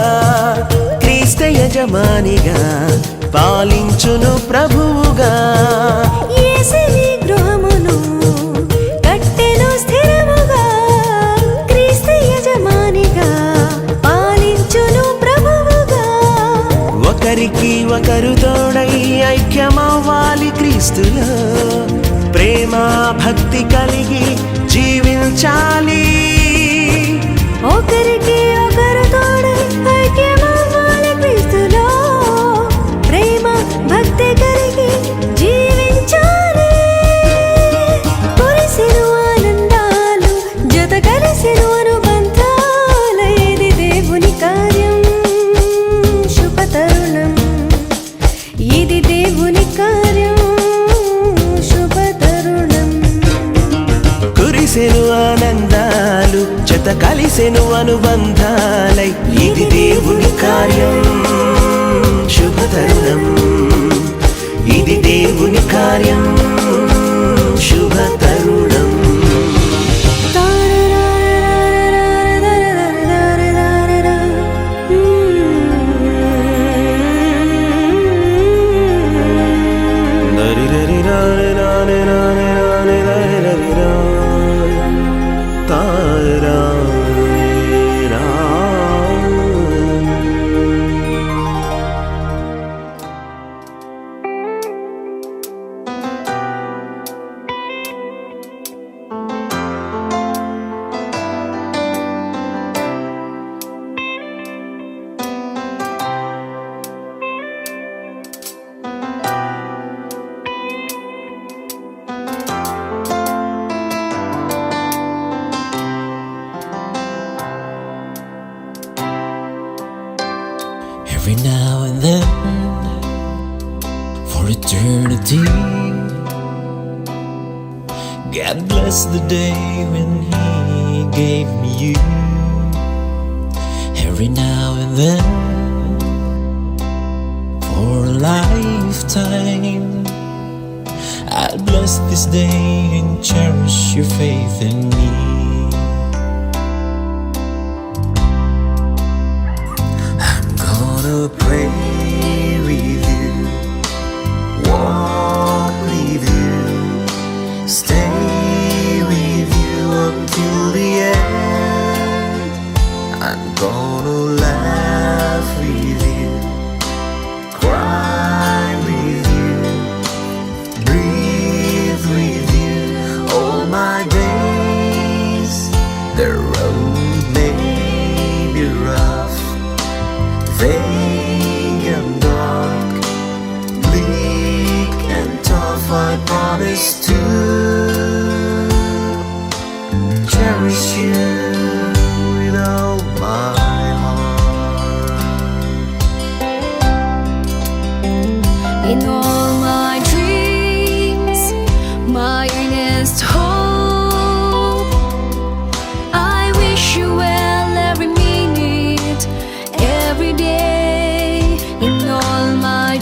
క్రీస్తు యజమానిగా పాలించును ప్రభువుగా. యేసుని గృహమును కట్టెను స్థిరముగా, క్రీస్తు యజమానిగా పాలించును ప్రభువుగా. ఒకరికి ఒకరు తోడై ఐక్యమవ్వాలి క్రీస్తులో, ప్రేమ భక్తి కలిగి జీవించాలి. ఒకరికి ఒకరు తోడై ఐక్యమవ్వాలి క్రీస్తులో, ప్రేమ భక్తి కలిగి జీవించాలి. కురిసెను ఆనందాలు, జత కలిసెను అనుబంధాలు, ఇది దేవుని కార్యం శుభతరుణం. ఇది దేవుని కార్యం శుభతరుణం. కురిసెను ఆనందాలు, జత కలిసెను అనుబంధాలై, ఇది దేవుని కార్యం శుభతరుణం. ఇది దేవుని కార్యం శుభతరుణం. Every now and then, for eternity, God bless the day when He gave me you. Every now and then, for a lifetime, I'll bless this day and cherish your faith in me. Pray with you, walk with you, stay with you until the end. I'm gonna laugh with you, cry with you, breathe with you all my days. The road may be rough, vague and dark, bleak and tough, I promise to cherish you with all my heart. In all my dreams, my earnest hope, I wish you well every minute, every day. In all my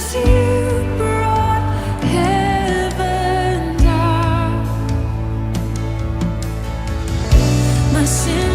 'cause you brought heaven down. My sin